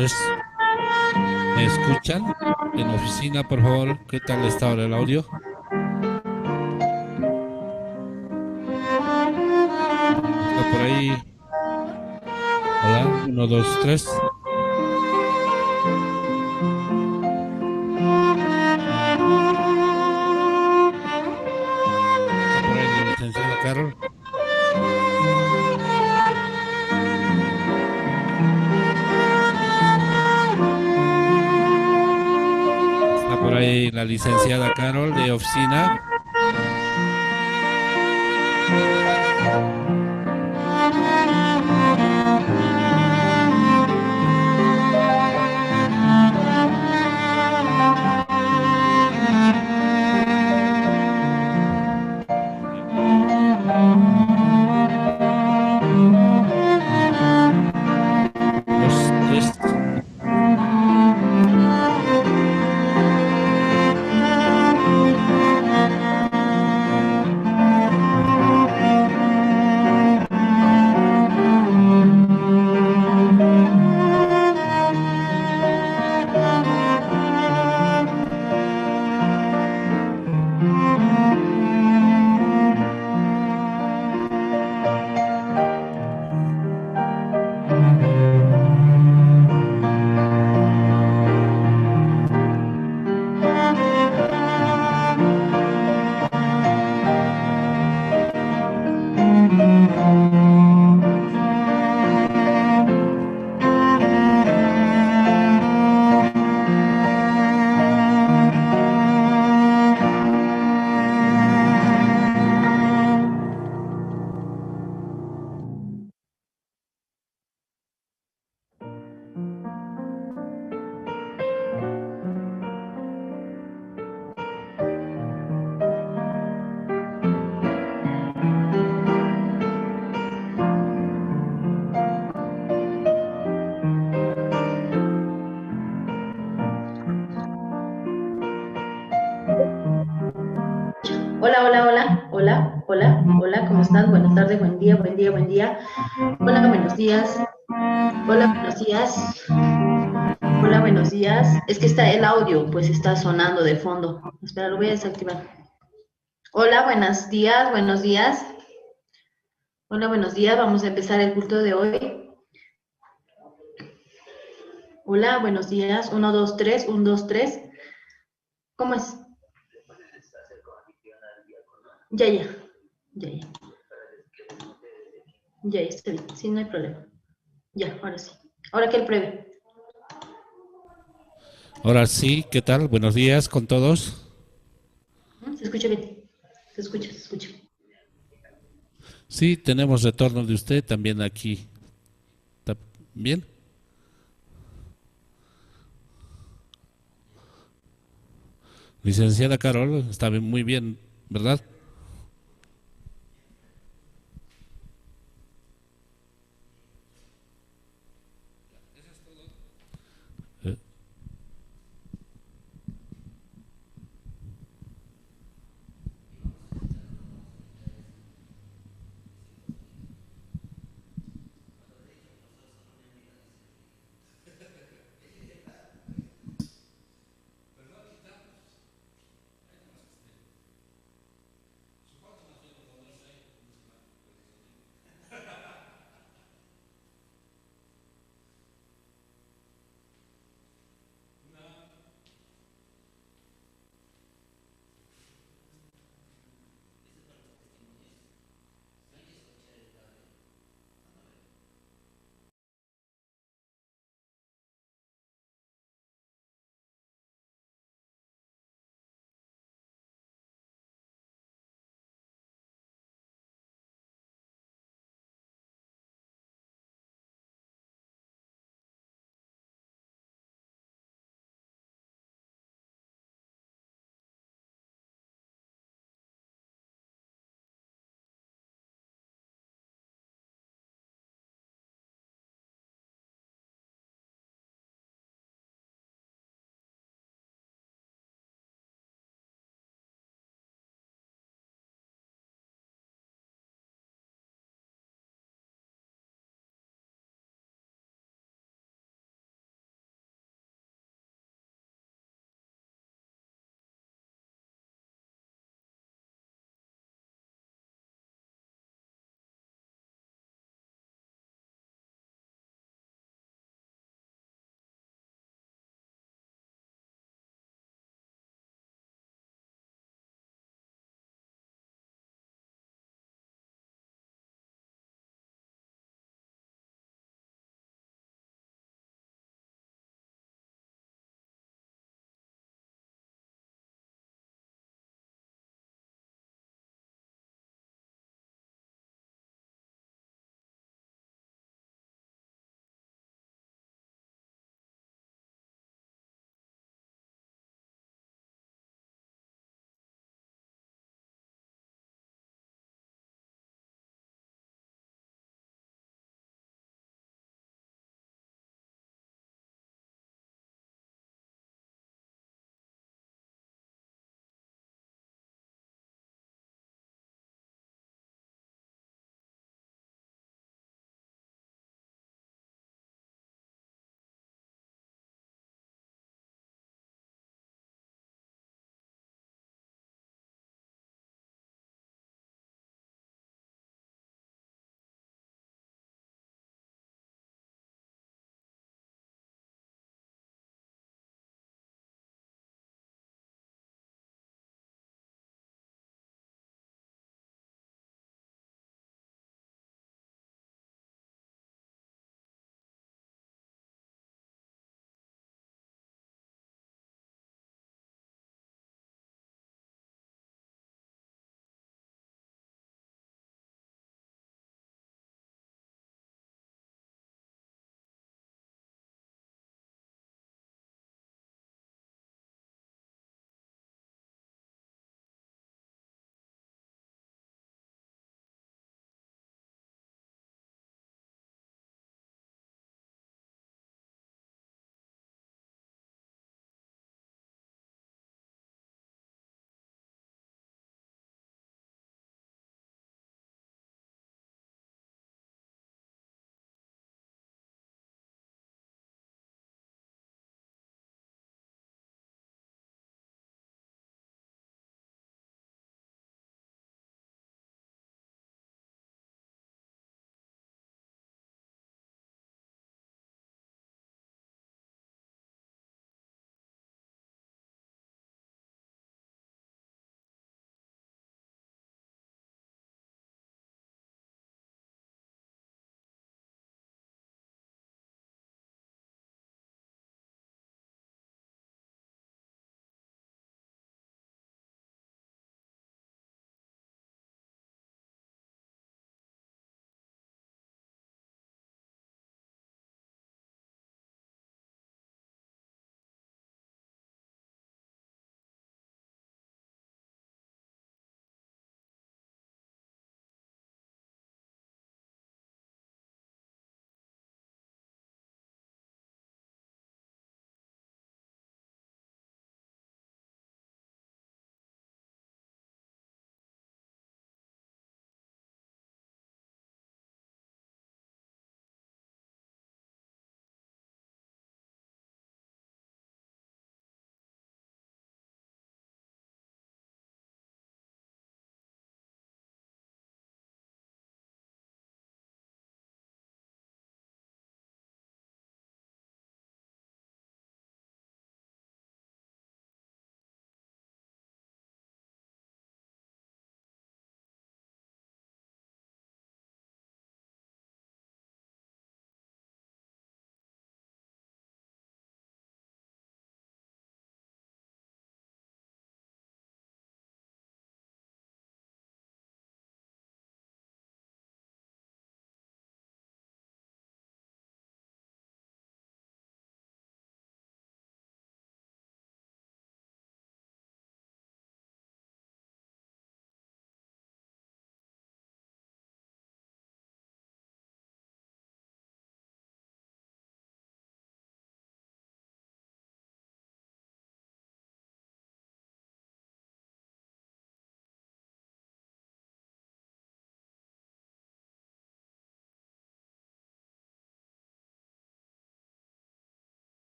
tres. ¿Me escuchan? En la oficina, por favor. ¿Qué tal está ahora el audio? ¿Está por ahí? Hola, uno, dos, tres. ¿Está por ahí la licenciada Carol? ¿Está por ahí la licenciada Carol de oficina? Dos, tres. Hola, hola, hola, hola, hola, hola, ¿cómo están? Buenas tardes, buen día, buen día, buen día. Hola, buenos días. Hola, buenos días. Hola, buenos días. Es que está el audio, pues está sonando de fondo. Espera, lo voy a desactivar. Hola, buenos días, buenos días. Hola, buenos días. Vamos a empezar el culto de hoy. Hola, buenos días. Uno, dos, tres, uno, dos, tres. ¿Cómo es? Ya, ya, ya, ya. Ya, está bien. Sí, no hay problema. Ya, ahora sí. Ahora que él pruebe. Ahora sí, ¿qué tal? Buenos días con todos. Se escucha bien. Se escucha, se escucha. Sí, tenemos retorno de usted también aquí. ¿Está bien? Licenciada Carol, está muy bien, ¿verdad? Eh,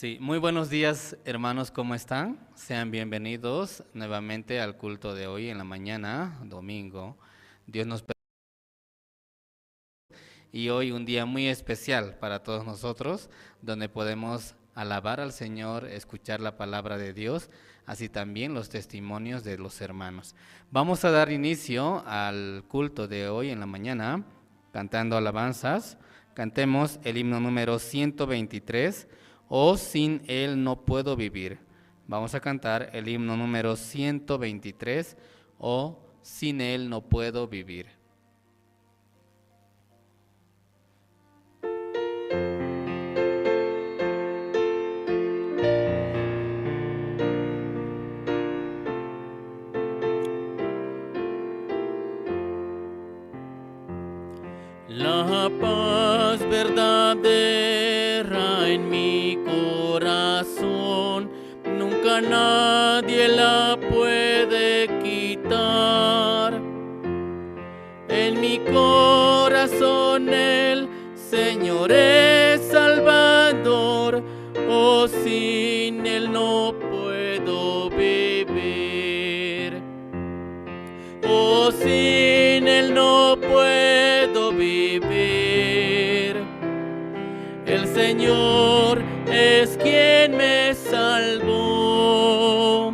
Sí, muy buenos días, hermanos, ¿cómo están? Sean bienvenidos nuevamente al culto de hoy en la mañana, domingo. Dios nos y hoy un día muy especial para todos nosotros, donde podemos alabar al Señor, escuchar la palabra de Dios, así también los testimonios de los hermanos. Vamos a dar inicio al culto de hoy en la mañana, cantando alabanzas. Cantemos el himno número 123, «Oh, sin Él no puedo vivir». Vamos a cantar el himno número 123, «Oh, sin Él no puedo vivir». La paz verdadera en mi corazón, nunca nadie la puede quitar. En mi corazón el Señor es Salvador, oh, sin Él no puedo vivir. Oh, sin Él no puedo vivir. El Señor es quien me salvó.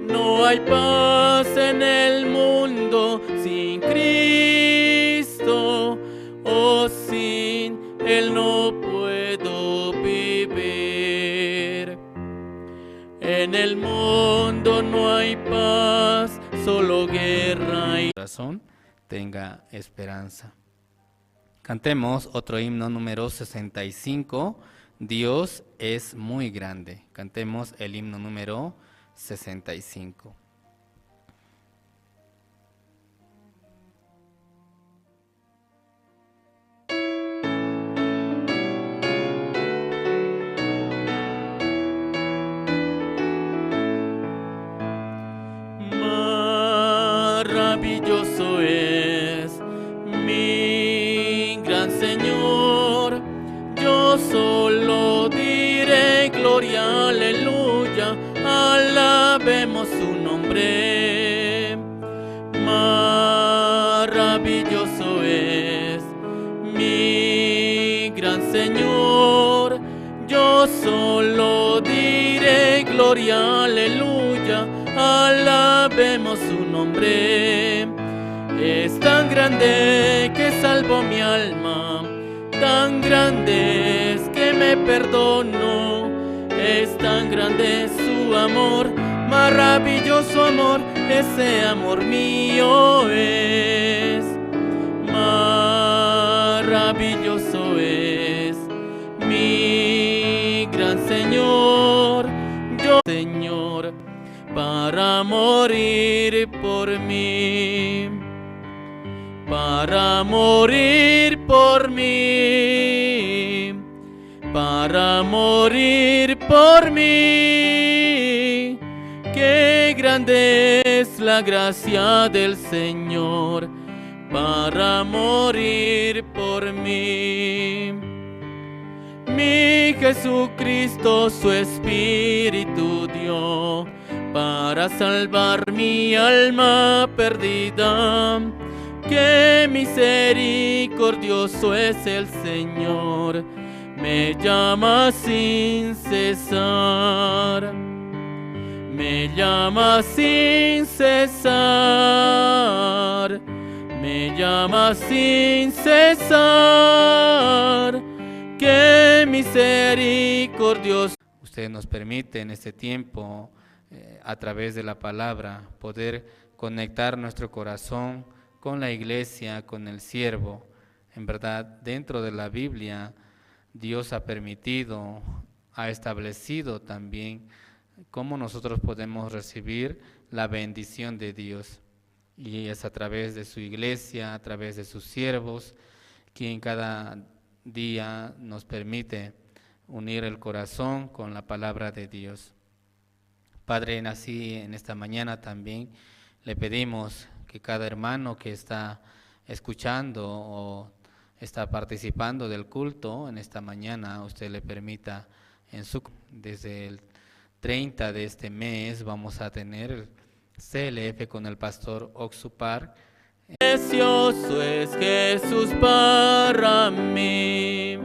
No hay paz en el mundo sin Cristo. Oh, sin Él no puedo vivir. En el mundo no hay paz, solo guerra y Corazón tenga esperanza. Cantemos otro himno número 65, «Dios es muy grande». Cantemos el himno número 65. Maravilloso es mi gran Señor, yo solo diré gloria, aleluya, alabemos su nombre. Maravilloso es mi gran Señor, yo solo diré gloria, aleluya, alabemos su nombre. Es tan grande que salvó mi alma, tan grande es que me perdonó. Es tan grande su amor, maravilloso amor, ese amor mío es. Maravilloso es mi gran Señor, yo Señor, para morir por mí, para morir por mí, para morir por mí. Qué grande es la gracia del Señor, para morir por mí. Mi Jesucristo su espíritu dio para salvar mi alma perdida. Qué misericordioso es el Señor, me llama sin cesar, me llama sin cesar, me llama sin cesar. Qué misericordioso. Usted nos permite en este tiempo, a través de la palabra, poder conectar nuestro corazón con la iglesia, con el siervo. En verdad, dentro de la Biblia, Dios ha permitido, ha establecido también cómo nosotros podemos recibir la bendición de Dios. Y es a través de su iglesia, a través de sus siervos, quien cada día nos permite unir el corazón con la palabra de Dios. Padre, así en esta mañana también le pedimos que cada hermano que está escuchando o está participando del culto en esta mañana, usted le permita desde el 30 de este mes vamos a tener el CLF con el pastor Oxupar, Precioso es Jesús para mí.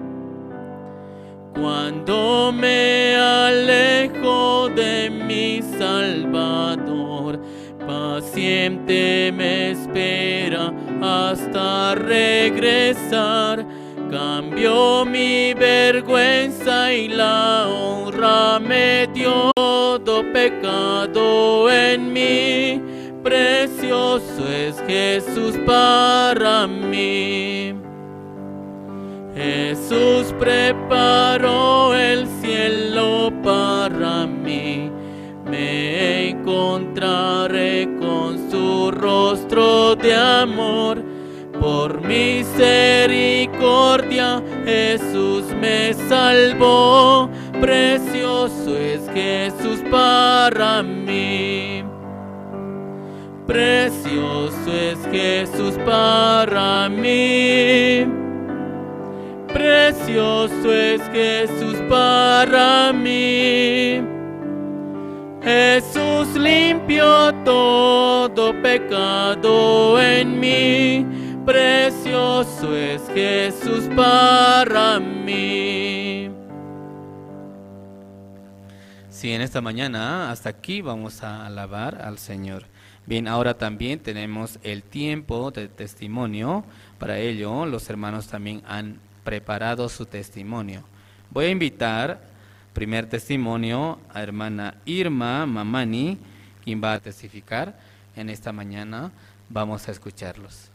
Cuando me alejo de mi Salvador, paciente me espera hasta regresar. Cambió mi vergüenza y la honra me dio. Todo pecado en mí, precioso es Jesús para mí. Jesús preparó el cielo para mí. Me encontraré con su rostro de amor. Por misericordia Jesús me salvó. Precioso es Jesús para mí. Precioso es Jesús para mí. Precioso es Jesús para mí. Jesús limpió todo pecado en mí. Precioso es Jesús para mí. Sí, en esta mañana hasta aquí vamos a alabar al Señor. Bien, ahora también tenemos el tiempo de testimonio. Para ello, los hermanos también han preparado su testimonio. Voy a invitar, primer testimonio, a hermana Irma Mamani, quien va a testificar en esta mañana. Vamos a escucharlos.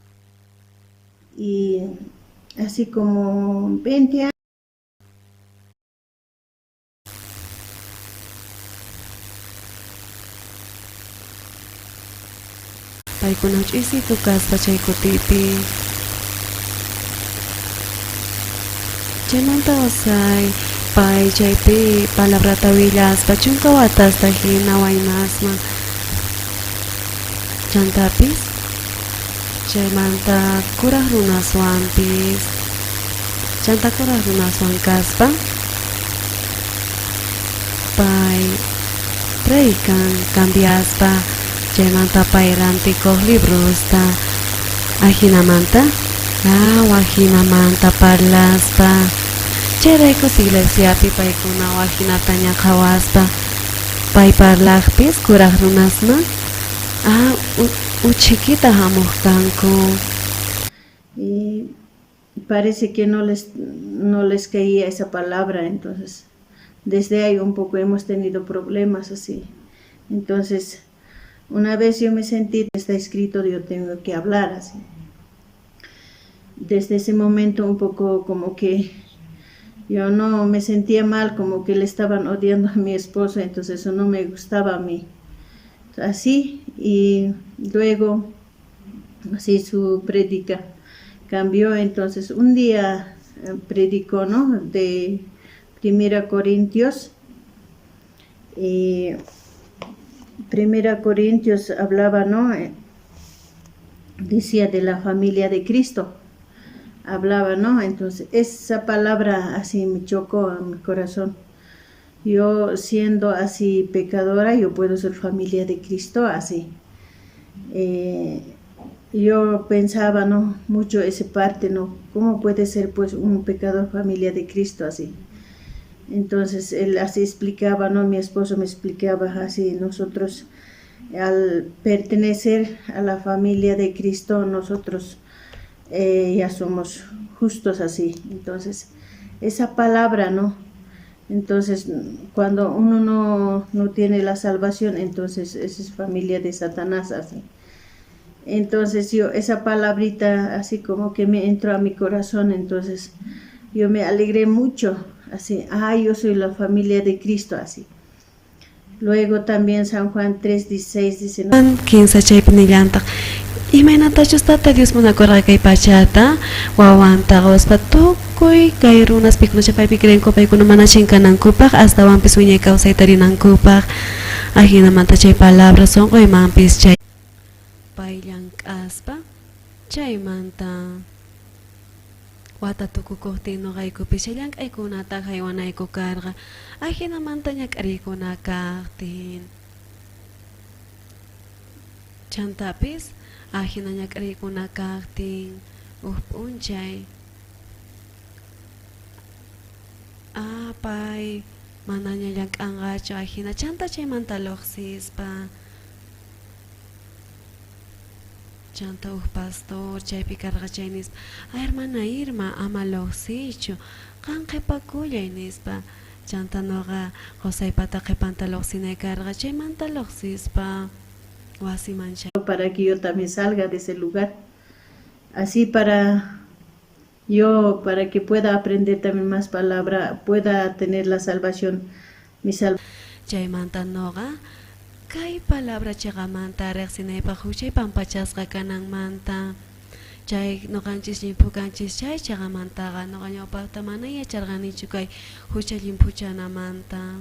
Y así como 20 años. Paykuna ch'isi tukaspa chaykutipi chaymanta usay pay chaypi palabrata willaspa chunka watasta hina waynasman chantapis chaymanta kuraq runaswanpis chanta kuraq runaswan kaspa pay predikan cambiaspa chaymanta pay rantikuq librusta ajinamanta wajinamanta parlaspa chayraykus iglesiapi paykuna wajinata ñaqhawaspa pay parlaqpis kuraq runasman uchikita hamuq kanku. Y parece que no les caía esa palabra, entonces desde ahí un poco hemos tenido problemas así. Entonces una vez yo me sentí, está escrito, yo tengo que hablar así. Desde ese momento un poco como que yo no me sentía mal, como que le estaban odiando a mi esposo, entonces eso no me gustaba a mí. Así, y luego así su prédica cambió. Entonces un día predicó, ¿no?, de 1 Corintios, y 1 Corintios hablaba, ¿no?, decía de la familia de Cristo, hablaba, ¿no? Entonces esa palabra así me chocó en mi corazón. Yo siendo así pecadora, yo puedo ser familia de Cristo así. Yo pensaba, ¿no?, mucho esa parte, ¿no? ¿Cómo puede ser pues un pecador familia de Cristo así? Entonces él así explicaba, ¿no? Mi esposo me explicaba así: nosotros al pertenecer a la familia de Cristo, nosotros ya somos justos así. Entonces esa palabra, ¿no? Entonces cuando uno no tiene la salvación, entonces esa es familia de Satanás así. Entonces yo esa palabrita así como que me entró a mi corazón, entonces yo me alegré mucho así, yo soy la familia de Cristo así. Luego también San Juan 3:16 dice, ¿no?, 15 chaypinillantaq imaynatachustata Dios munakurqa kay pachata wawanta quspa tukuy kay runas piknucha paypi creenku paykuna mana chinkanankupaq astawanpis wiñay kawsayta rinankupaq ajinamanta chay palabra sonqoymanpis chay pay llank'aspa chaymanta wata tukukuqtin noqaykupis chay llank'aykunata haywanayku karqa ajinamanta ñak'ariykuna kaqtin chantapis ajina ñakrikuna kaktin p'unchay pay manaña llank'anqachu ajina chanta chaymanta lluqsispa chanta pastor chaypi karqa chay nispa hermana Irma ama lluqsiychu qan qhipakullay nispa chanta nuqa Josaypata qhipanta lluqsinay karqa chaymanta lluqsispa wasimancha para que yo también salga de ese lugar, así para que pueda aprender también más palabra, pueda tener la salvación, mi salvación. Chaymanta nuqa kay palabra chiqamanta riqsinaypaq huchay pampachasqa kananmanta chay nuqanchis llimpukanchis chay chiqamantaqa nuqa ñawpaqta mana yacharqanichu kay huchay llimpuchanamanta.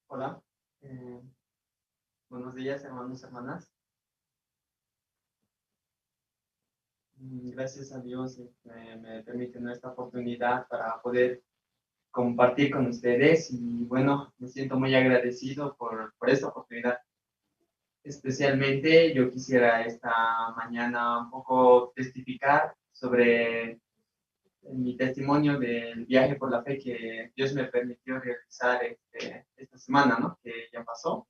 Hola, buenos días hermanos, hermanas. Gracias a Dios me permiten esta oportunidad para poder compartir con ustedes y bueno, me siento muy agradecido por esta oportunidad. Especialmente yo quisiera esta mañana un poco testificar sobre mi testimonio del viaje por la fe que Dios me permitió realizar esta semana, ¿no? Que ya pasó.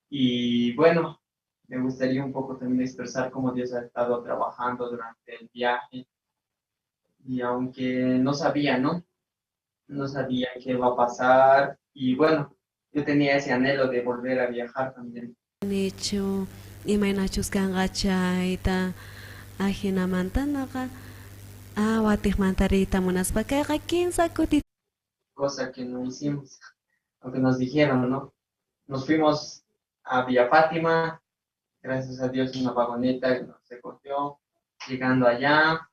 Y bueno, me gustaría un poco también expresar cómo Dios ha estado trabajando durante el viaje. Y aunque no sabía, ¿no? No sabía qué va a pasar. Y bueno, yo tenía ese anhelo de volver a viajar también. Nichu, imaynachus kanqachayta ajinamanta nuqa watijmantarita munaspa kayqa 15 kutit. Cosa que no hicimos, aunque nos dijeron, ¿no? Nos fuimos a Villa Fátima, gracias a Dios una vagoneta que nos recogió, llegando allá,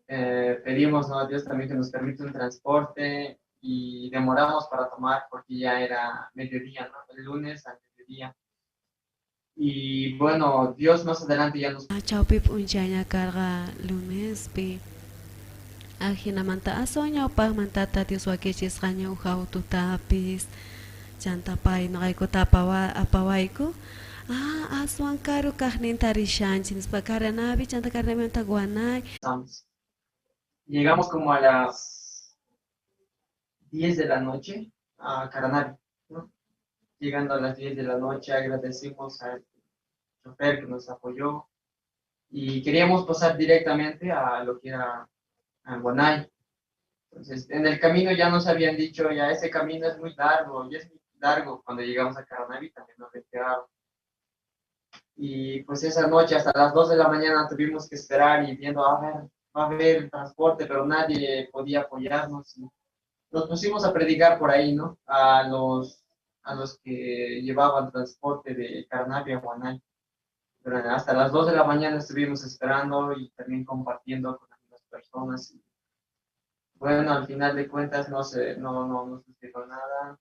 pedimos, ¿no?, a Dios también que nos permita un transporte y demoramos para tomar porque ya era mediodía, ¿no? El lunes al mediodía. Y bueno, Dios más adelante ya nos... Chawpi p'unchayña karqa lunespi ajinamanta asoñawpaqmantata Dios wakichisqaña uha ututapis chanta pay nuqaykutta apawayku aswan karu kaqninta rishanchik nispa karanapi chanta karanamanta guanay. Llegamos como a las 10 de la noche a Caranavi, ¿no? Llegando a las 10 de la noche agradecimos al chofer que nos apoyó y queríamos pasar directamente a lo que era a Guanay. Entonces, en el camino ya nos habían dicho, ya ese camino es muy largo, y es muy largo. Cuando llegamos a Caranavi también nos retiraron. Y pues esa noche hasta las 2 de la mañana tuvimos que esperar y viendo, a ver, va a haber transporte, pero nadie podía apoyarnos. Y nos pusimos a predicar por ahí, ¿no? A los que llevaban transporte de Caranavi a Guanay. Pero hasta las 2 de la mañana estuvimos esperando y también compartiendo con las personas. Y bueno, al final de cuentas no sucedió nada,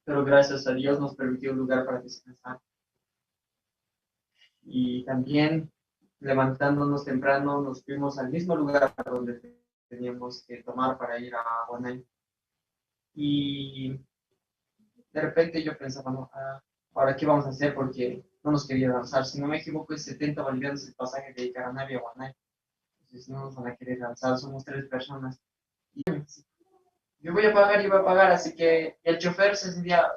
pero gracias a Dios nos permitió un lugar para descansar. Y también levantándonos temprano nos fuimos al mismo lugar donde teníamos que tomar para ir a Guanay. Y de repente yo pensaba, no, ahora qué vamos a hacer porque no nos quería lanzar. Si no me equivoco es 70 bolivianos el pasaje de Caranavi a Guanay. Entonces no nos van a querer lanzar, somos 3 personas. Y yo voy a pagar, así que el chofer se sentía,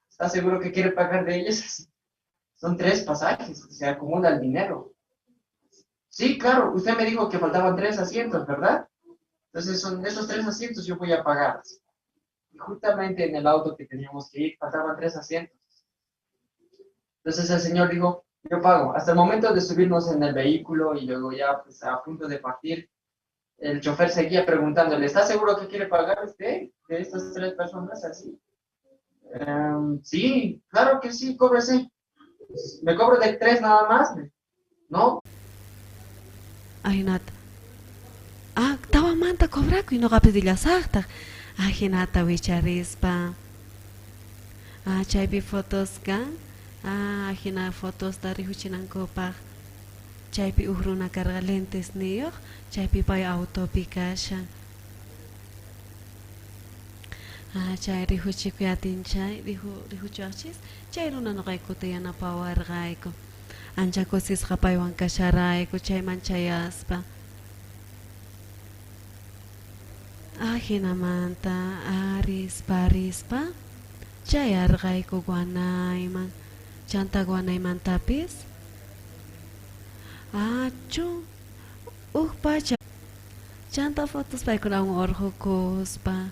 ¿está seguro que quiere pagar de ellos? Son 3 pasajes, se acumula el dinero. Sí, claro, usted me dijo que faltaban 3 asientos, ¿verdad? Entonces son esos 3 asientos yo voy a pagar. Y justamente en el auto que teníamos que ir faltaban 3 asientos. Entonces el señor dijo, yo pago. Hasta el momento de subirnos en el vehículo y luego ya pues, a punto de partir, el chofer seguía preguntándole, ¿está seguro que quiere pagar usted de estas 3 personas así? Sí, claro que sí, cóbrese. ¿Me cobro de 3 nada más? ¿No? Ajinata. Tawamanta cobraku y no rapidillasaqta. Ajinata wicharispa. Chaypi fotos kan. Ajina fotos dari huchinankopaq. Chaypi uhruna karqa lentes niyuq. Chaypi pay autopi kashan. Chay rihuchikuyatin chay rihuchuachis chay runa noqaykuta yanapawarqayku ancha kusisqa paywan kasharayku chayman chayaspa hinamanta arispa chayarqayku Guanayman chanta Guanaymantapis chu pacha chanta fotos paykunawan urqukuspa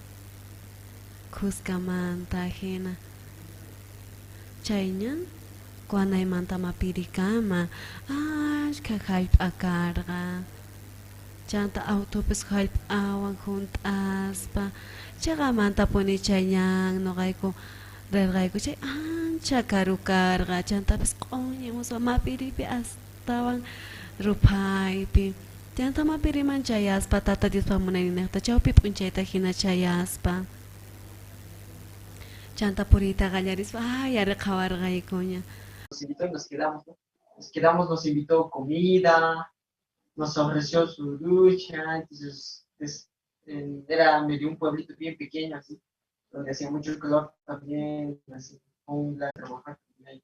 Cuscamanta hina chayñan Guanaymanta mapirikama ashka hallp'akarqa chanta autopis hallp'awan hunt'aspa chayqamanta puni chayñan noqayku rirqayku chay ancha karu karqa chantapis q'uñimuspa mapiripi astawan rupaypi chanta mapiriman chayaspa tata Diospa munayninaqta chawpi p'unchayta hina chayaspa chanta purita qallarispa ari qhawarqaykuña. Nos invitó y nos quedamos, ¿no? Nos quedamos, nos invitó comida, nos ofreció su ducha, entonces era medio un pueblito bien pequeño, así, donde hacía mucho calor también, así, un gran trabajar con ellos.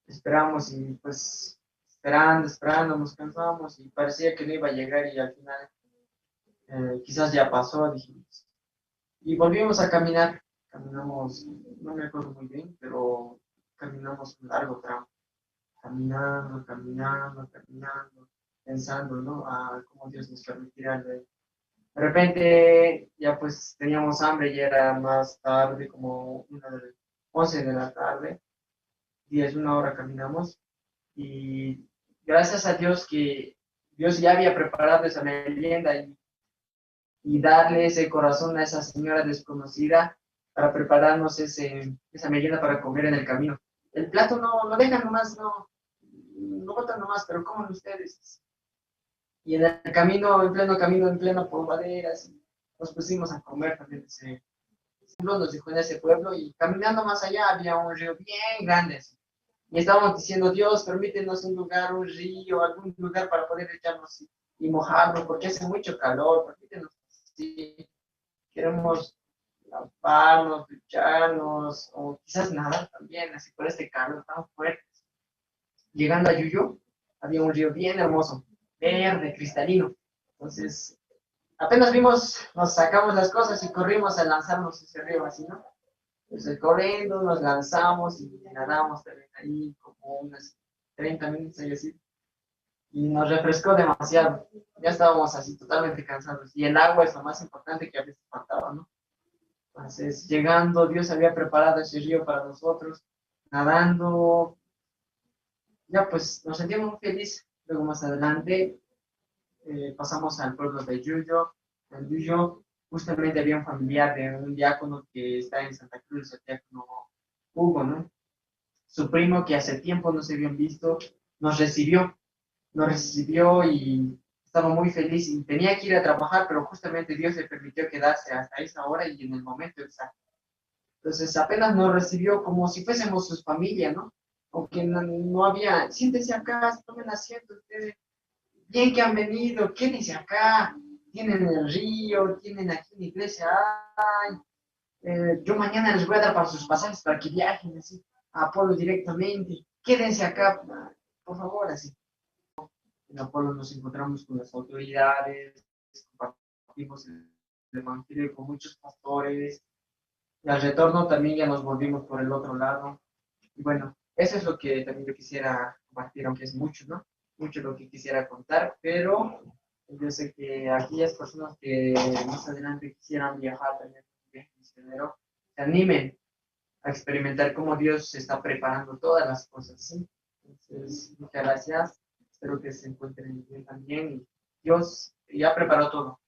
Esperamos y pues esperando, nos cansamos y parecía que no iba a llegar y al final quizás ya pasó, dijimos. Y volvimos a caminar, caminamos, no me acuerdo muy bien, pero caminamos un largo tramo, caminando, pensando, ¿no? A cómo Dios nos permitirá. De repente ya pues teníamos hambre y era más tarde, como 11 de la tarde, 10, una hora caminamos y gracias a Dios que Dios ya había preparado esa merienda y darle ese corazón a esa señora desconocida para prepararnos esa merienda para comer en el camino. El plato no lo dejan nomás, no botan nomás, pero coman ustedes. Y en el camino, en pleno polvaderas, nos pusimos a comer también ese pueblo, nos dejó en ese pueblo y caminando más allá había un río bien grande. Así. Y estábamos diciendo, Dios, permítenos un lugar, un río, algún lugar para poder echarnos y mojarnos, porque hace mucho calor, permítenos así. Queremos lavarnos, ducharnos, o quizás nadar también, así por este calor tan fuerte. Llegando a Yuyo, había un río bien hermoso, verde, cristalino. Entonces, apenas vimos, nos sacamos las cosas y corrimos a lanzarnos ese río así, ¿no? Entonces, corriendo, nos lanzamos y nadamos también ahí como unos 30 minutos y así. Y nos refrescó demasiado. Ya estábamos así totalmente cansados. Y el agua es lo más importante que a veces faltaba, ¿no? Entonces, llegando, Dios había preparado ese río para nosotros, nadando. Ya pues nos sentimos muy felices. Luego más adelante pasamos al pueblo de Yuyo. En Yuyo justamente había un familiar de un diácono que está en Santa Cruz, el diácono Hugo, ¿no? Su primo que hace tiempo no se habían visto, nos recibió y estaba muy feliz y tenía que ir a trabajar, pero justamente Dios le permitió quedarse hasta esa hora y en el momento exacto. Entonces apenas nos recibió como si fuésemos su familia, ¿no? Aunque no había, siéntense acá, tomen asiento ustedes, bien que han venido, quédense acá, tienen el río, tienen aquí la iglesia, ay, yo mañana les voy a dar para sus pasajes para que viajen así a Apolo directamente, quédense acá, por favor, así. En Apolo nos encontramos con las autoridades, compartimos el evangelio con muchos pastores, y al retorno también ya nos volvimos por el otro lado, y bueno, eso es lo que también yo quisiera compartir, aunque es mucho, ¿no? Mucho lo que quisiera contar, pero yo sé que aquellas personas que más adelante quisieran viajar también, un viaje misionero, se animen a experimentar cómo Dios está preparando todas las cosas, ¿sí? Entonces, muchas gracias, espero que se encuentren bien también, y Dios ya preparó todo.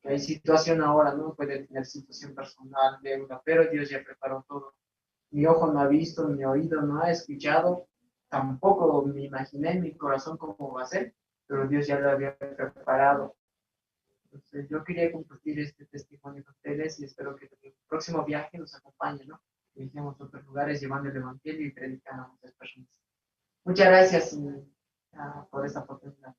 Hay situación ahora, ¿no? Puede tener situación personal, deuda, pero Dios ya preparó todo. Mi ojo no ha visto, mi oído no ha escuchado, tampoco me imaginé en mi corazón cómo va a ser, pero Dios ya lo había preparado. Entonces, yo quería compartir este testimonio con ustedes y espero que en el próximo viaje nos acompañen, ¿no? Viajemos a otros lugares llevando el evangelio y predicando a muchas personas. Muchas gracias por esta oportunidad.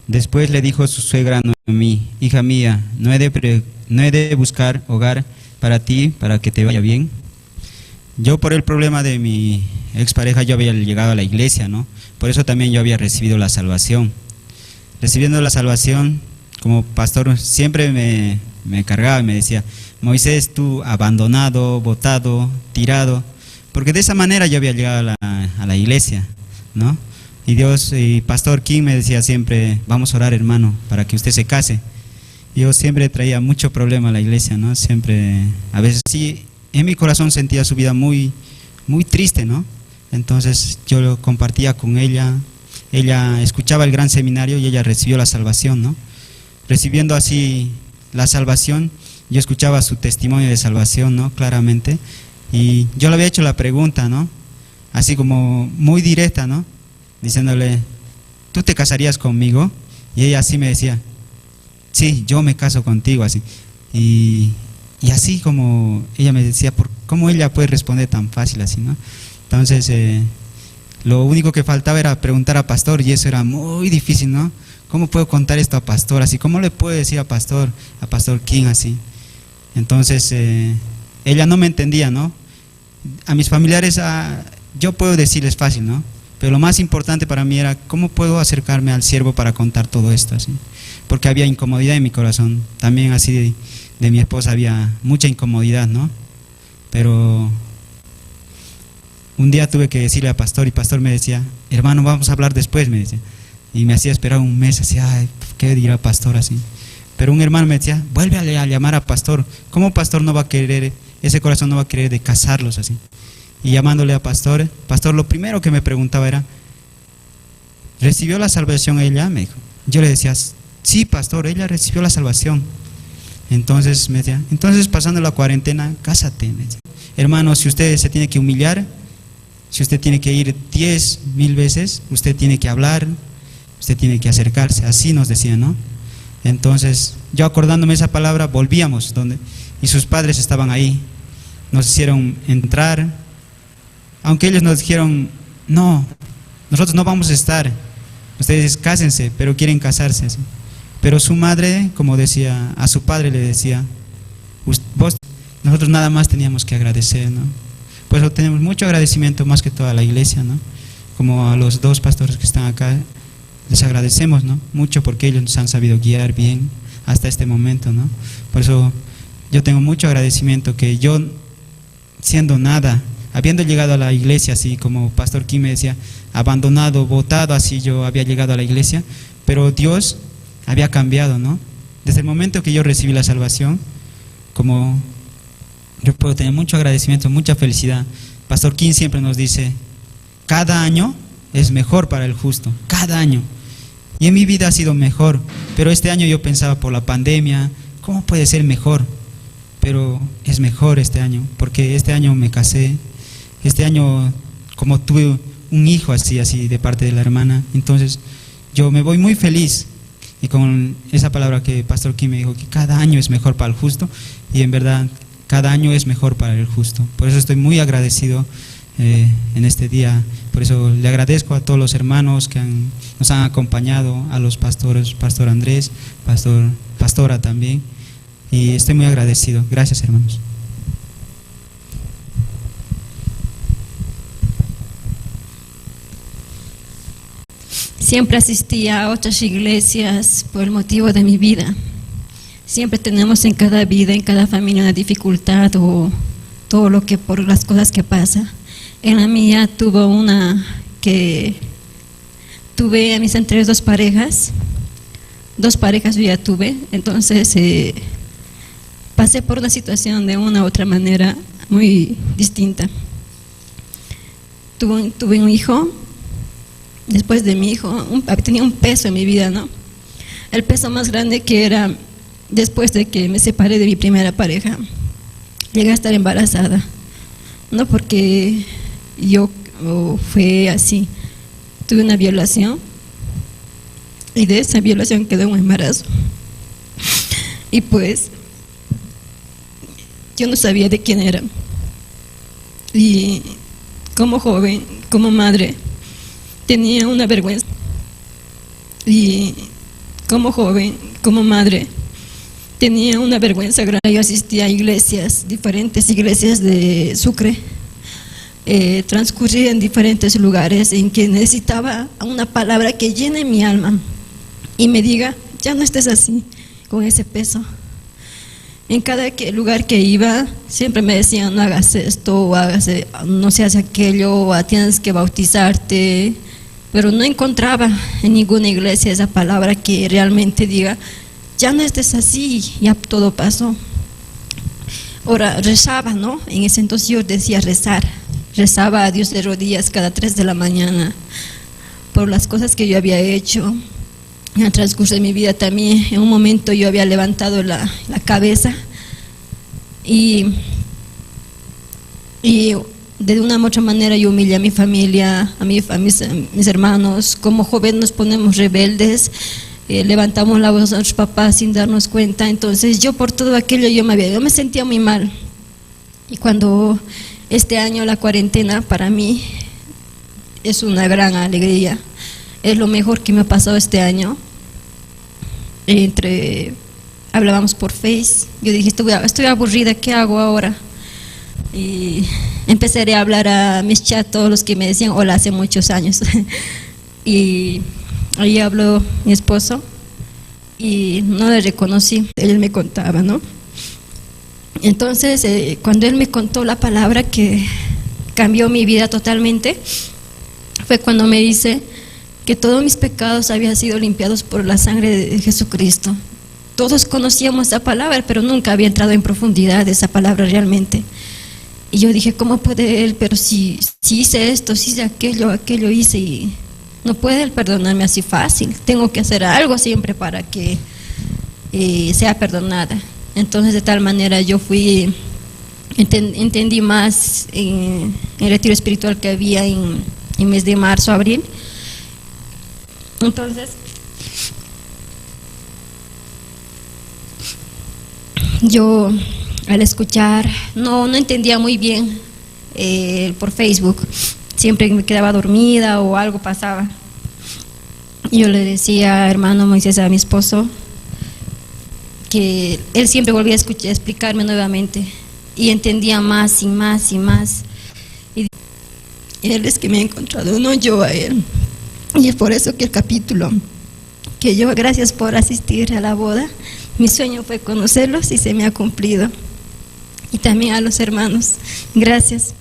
Después le dijo su suegra Noemí: hija mía, no he de buscar hogar para ti, para que te vaya bien. Yo, por el problema de mi expareja, yo había llegado a la iglesia, ¿no? Por eso también yo había recibido la salvación. Recibiendo la salvación, como pastor, siempre me cargaba y me decía: Moisés, tú abandonado, botado, tirado, porque de esa manera yo había llegado a la iglesia, ¿no? Y Dios, y Pastor King me decía siempre: vamos a orar, hermano, para que usted se case. Yo siempre traía mucho problema a la iglesia, ¿no? Siempre, a veces sí, en mi corazón sentía su vida muy, muy triste, ¿no? Entonces yo lo compartía con ella. Ella escuchaba el gran seminario y ella recibió la salvación, ¿no? Recibiendo así la salvación, yo escuchaba su testimonio de salvación, ¿no? Claramente. Y yo le había hecho la pregunta, ¿no? Así como muy directa, ¿no? Diciéndole: ¿tú te casarías conmigo? Y ella así me decía: sí, yo me caso contigo, así. Y así como ella me decía, ¿cómo ella puede responder tan fácil así, no? Entonces, lo único que faltaba era preguntar a Pastor, y eso era muy difícil, ¿no? ¿Cómo puedo contar esto a Pastor así? ¿Cómo le puedo decir a Pastor King así? Entonces, ella no me entendía, ¿no? A mis familiares, yo puedo decirles fácil, ¿no? Pero lo más importante para mí era: ¿cómo puedo acercarme al siervo para contar todo esto así? Porque había incomodidad en mi corazón. También así de mi esposa había mucha incomodidad, ¿no? Pero un día tuve que decirle a Pastor, y Pastor me decía: hermano, vamos a hablar después, me decía. Y me hacía esperar un mes, así: ay, ¿qué dirá Pastor así? Pero un hermano me decía: vuelve a llamar a Pastor. ¿Cómo Pastor no va a querer, ese corazón no va a querer de casarlos así? Y llamándole a Pastor, lo primero que me preguntaba era: ¿recibió la salvación ella? Me dijo. Yo le decía: sí, Pastor, ella recibió la salvación. Entonces me decía: entonces, pasando la cuarentena, cásate, me decía. Hermano, si usted se tiene que humillar, si usted tiene que ir 10,000 veces, usted tiene que hablar, usted tiene que acercarse. Así nos decía, ¿no? Entonces, yo acordándome esa palabra, volvíamos y sus padres estaban ahí. Nos hicieron entrar, aunque ellos nos dijeron: no, nosotros no vamos a estar, ustedes cásense, pero quieren casarse, ¿sí? Pero su madre, como decía, a su padre le decía: nosotros nada más teníamos que agradecer, ¿no? Por eso tenemos mucho agradecimiento, más que toda la iglesia, ¿no? Como a los 2 pastores que están acá, les agradecemos, ¿no? Mucho, porque ellos nos han sabido guiar bien hasta este momento, ¿no? Por eso yo tengo mucho agradecimiento, que yo, siendo nada, habiendo llegado a la iglesia, así como Pastor Kim me decía, abandonado, botado, así yo había llegado a la iglesia, pero Dios había cambiado, ¿no? Desde el momento que yo recibí la salvación, como yo puedo tener mucho agradecimiento, mucha felicidad. Pastor Kim siempre nos dice: cada año es mejor para el justo, cada año. Y en mi vida ha sido mejor, pero este año yo pensaba, por la pandemia, ¿cómo puede ser mejor? Pero es mejor este año, porque este año me casé, este año como tuve un hijo así de parte de la hermana, entonces yo me voy muy feliz. Y con esa palabra que Pastor Kim me dijo, que cada año es mejor para el justo, y en verdad cada año es mejor para el justo. Por eso estoy muy agradecido en este día. Por eso le agradezco a todos los hermanos que nos han acompañado, a los pastores, Pastor Andrés, Pastora también, y estoy muy agradecido. Gracias, hermanos. Siempre asistía a otras iglesias por el motivo de mi vida. Siempre tenemos en cada vida, en cada familia, una dificultad o todo lo que por las cosas que pasa. En la mía tuve a mis anteriores 2 parejas. 2 parejas yo ya tuve. Entonces pasé por una situación de una u otra manera muy distinta. Tuve un hijo. Después de mi hijo, tenía un peso en mi vida, ¿no? El peso más grande que era después de que me separé de mi primera pareja. Llegué a estar embarazada, no porque fue así. Tuve una violación y de esa violación quedó un embarazo. Y pues yo no sabía de quién era. Y como joven, como madre, tenía una vergüenza. Y como joven, como madre, tenía una vergüenza grande. Yo asistía a iglesias, diferentes iglesias de Sucre. Transcurrí en diferentes lugares en que necesitaba una palabra que llene mi alma y me diga, ya no estés así, con ese peso. En cada lugar que iba, siempre me decían, no hagas esto, o hágase, no se hace aquello, o tienes que bautizarte, pero no encontraba en ninguna iglesia esa palabra que realmente diga, ya no estés así, ya todo pasó. Ahora, rezaba, ¿no? En ese entonces yo decía rezaba a Dios de rodillas cada 3 de la mañana por las cosas que yo había hecho. En el transcurso de mi vida también, en un momento yo había levantado la cabeza y de una u otra manera yo humillé a mi familia, a mis hermanos. Como joven nos ponemos rebeldes, levantamos la voz a nuestros papás sin darnos cuenta. Entonces yo por todo aquello yo me sentía muy mal. Y cuando este año la cuarentena para mí es una gran alegría, es lo mejor que me ha pasado este año. Hablábamos por Face, yo dije, estoy aburrida, ¿qué hago ahora? Y empecé a hablar a mis chats, todos los que me decían hola hace muchos años. Y ahí habló mi esposo y no le reconocí, él me contaba, ¿no? Entonces, cuando él me contó la palabra que cambió mi vida totalmente, fue cuando me dice que todos mis pecados habían sido limpiados por la sangre de Jesucristo. Todos conocíamos esa palabra, pero nunca había entrado en profundidad de esa palabra realmente. Y yo dije, ¿cómo puede él? Pero si hice esto, si hice aquello hice, y no puede él perdonarme así fácil. Tengo que hacer algo siempre para que sea perdonada. Entonces, de tal manera yo entendí más en el retiro espiritual que había en mes de marzo, abril. Entonces, yo al escuchar, no entendía muy bien por Facebook, siempre me quedaba dormida o algo pasaba. Yo le decía, hermano Moisés, a mi esposo, que él siempre volvía a explicarme nuevamente y entendía más y más y más. Y él es que me ha encontrado, no yo a él. Y es por eso que el capítulo, que yo, gracias por asistir a la boda, mi sueño fue conocerlos y se me ha cumplido. Y también a los hermanos, gracias.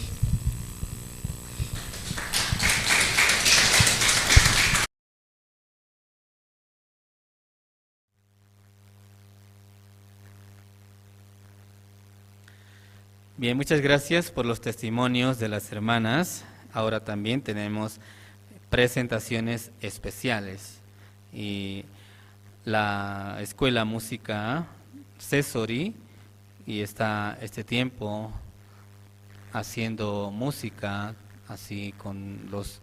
Bien, muchas gracias por los testimonios de las hermanas. Ahora también tenemos presentaciones especiales. Y la Escuela Música Cesori y está este tiempo haciendo música así con los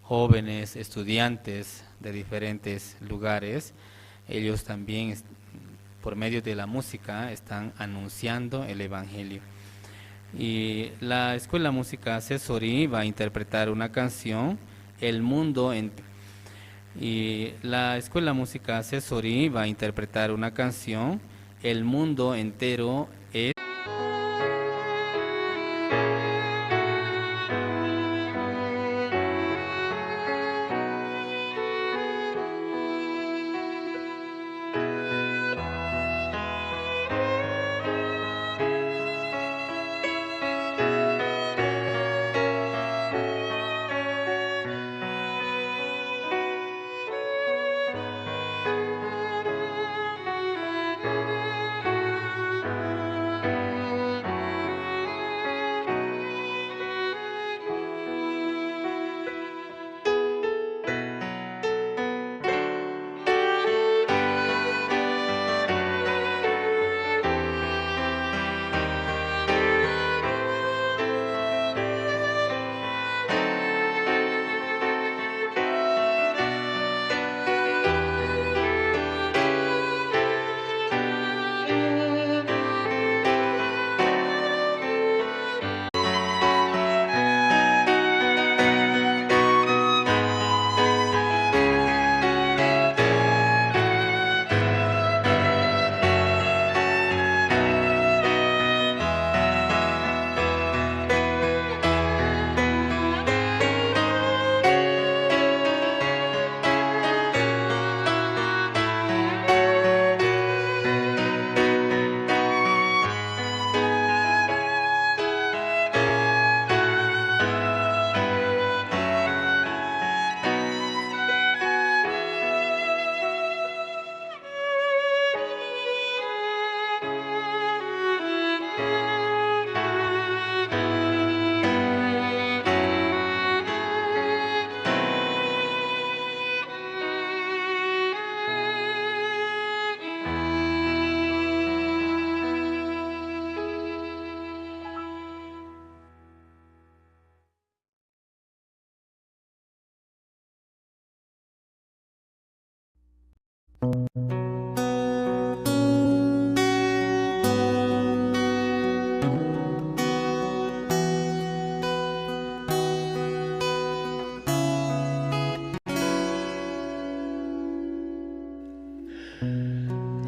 jóvenes estudiantes de diferentes lugares. Ellos también por medio de la música están anunciando el Evangelio. Y la Escuela Música Cesori va a interpretar una canción, El Mundo Entero. Y la Escuela Música Cesori va a interpretar una canción, El Mundo Entero es...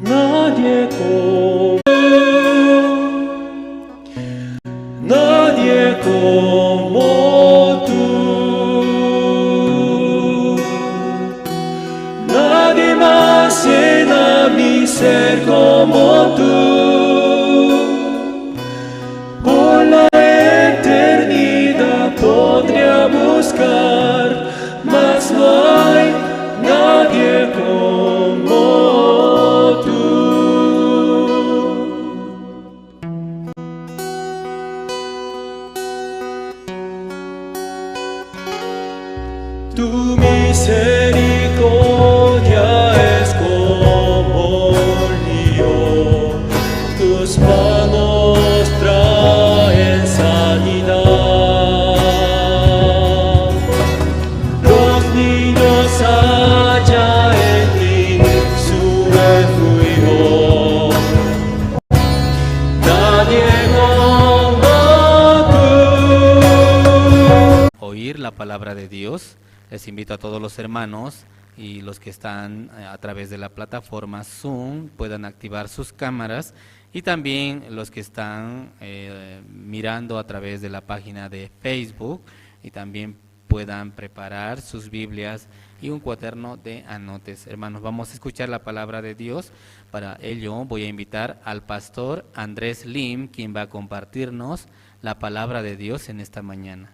nadie como nadie como tú, nadie más llena mi ser como tú. Por la eternidad podría buscar, mas no hay nadie como tú. Tu misericordia es como río, tus manos traen sanidad. Los niños hallan en ti su refugio. Nadie como tú. Oír la palabra de Dios. Les invito a todos los hermanos y los que están a través de la plataforma Zoom puedan activar sus cámaras, y también los que están mirando a través de la página de Facebook, y también puedan preparar sus Biblias y un cuaderno de anotes. Hermanos, vamos a escuchar la palabra de Dios. Para ello voy a invitar al pastor Andrés Lim, quien va a compartirnos la palabra de Dios en esta mañana.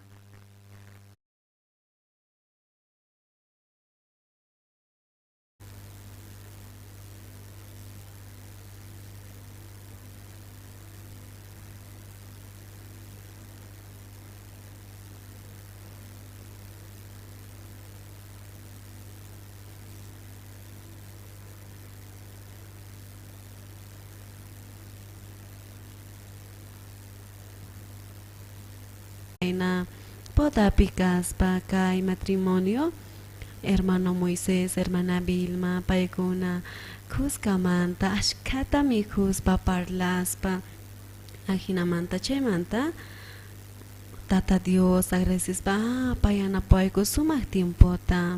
Poda picas para el matrimonio, hermano Moisés, hermana Vilma, paiguna, Cuscamanta, ashkata mi cuspa parlaspa, ajinamanta chemanta, tata Dios, agradeces pa, payana paigo sumak tiempo ta.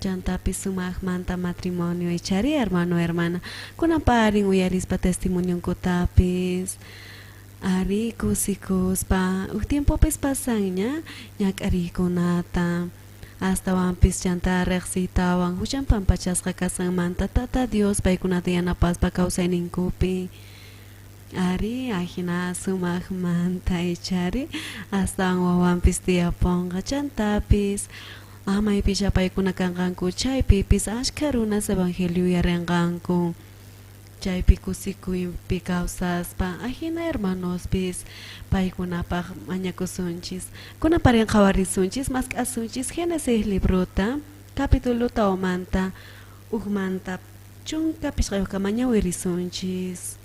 Jantapi sumak manta matrimonio, echari hermano, hermana, kuna paring uyaris pa testimonio kutapis. Ari kusikus pa tiempo pes pasangnya nyak ari kunata hasta wampis chanta recita wang hujan pampachas kakasang manta tata Dios pai kunata yana pas pa causa ningkupi ari ahina sumak manta echari hasta wampis dia ponga chanta pis amai pisha pai kunakangku chai pipis ashkaruna evangelio yarengangku Chay pikusikuy pikausas pa ahina hermanos bis paikuna pa mañakusunchis kuna parian kawarisunchis mas asunchis Génesis librota capítulo taumanta ugmanta chunka pisqayo kamaña wirisunchis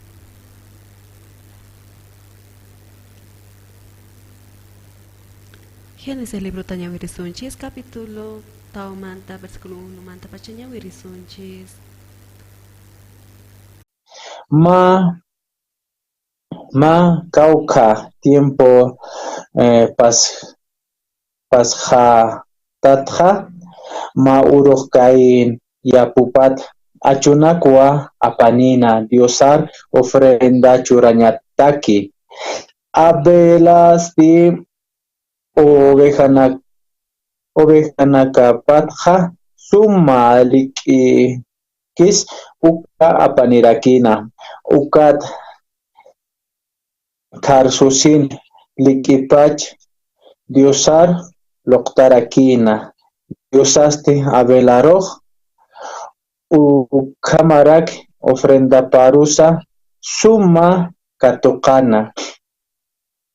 Génesis librota ña wirisunchis capítulo taumanta versículo 1 manta pachaña wirisunchis Cauca tiempo pasja tatja ma urokain yapupat achunakwa apanina diosar ofrenda churanyataki abelas di ovejanakapatja sumaliki kis uka apanirakina ukat karsusin likipach diosar loktarakina diosaste abelaroj ukamarak ofrenda parusa suma katokana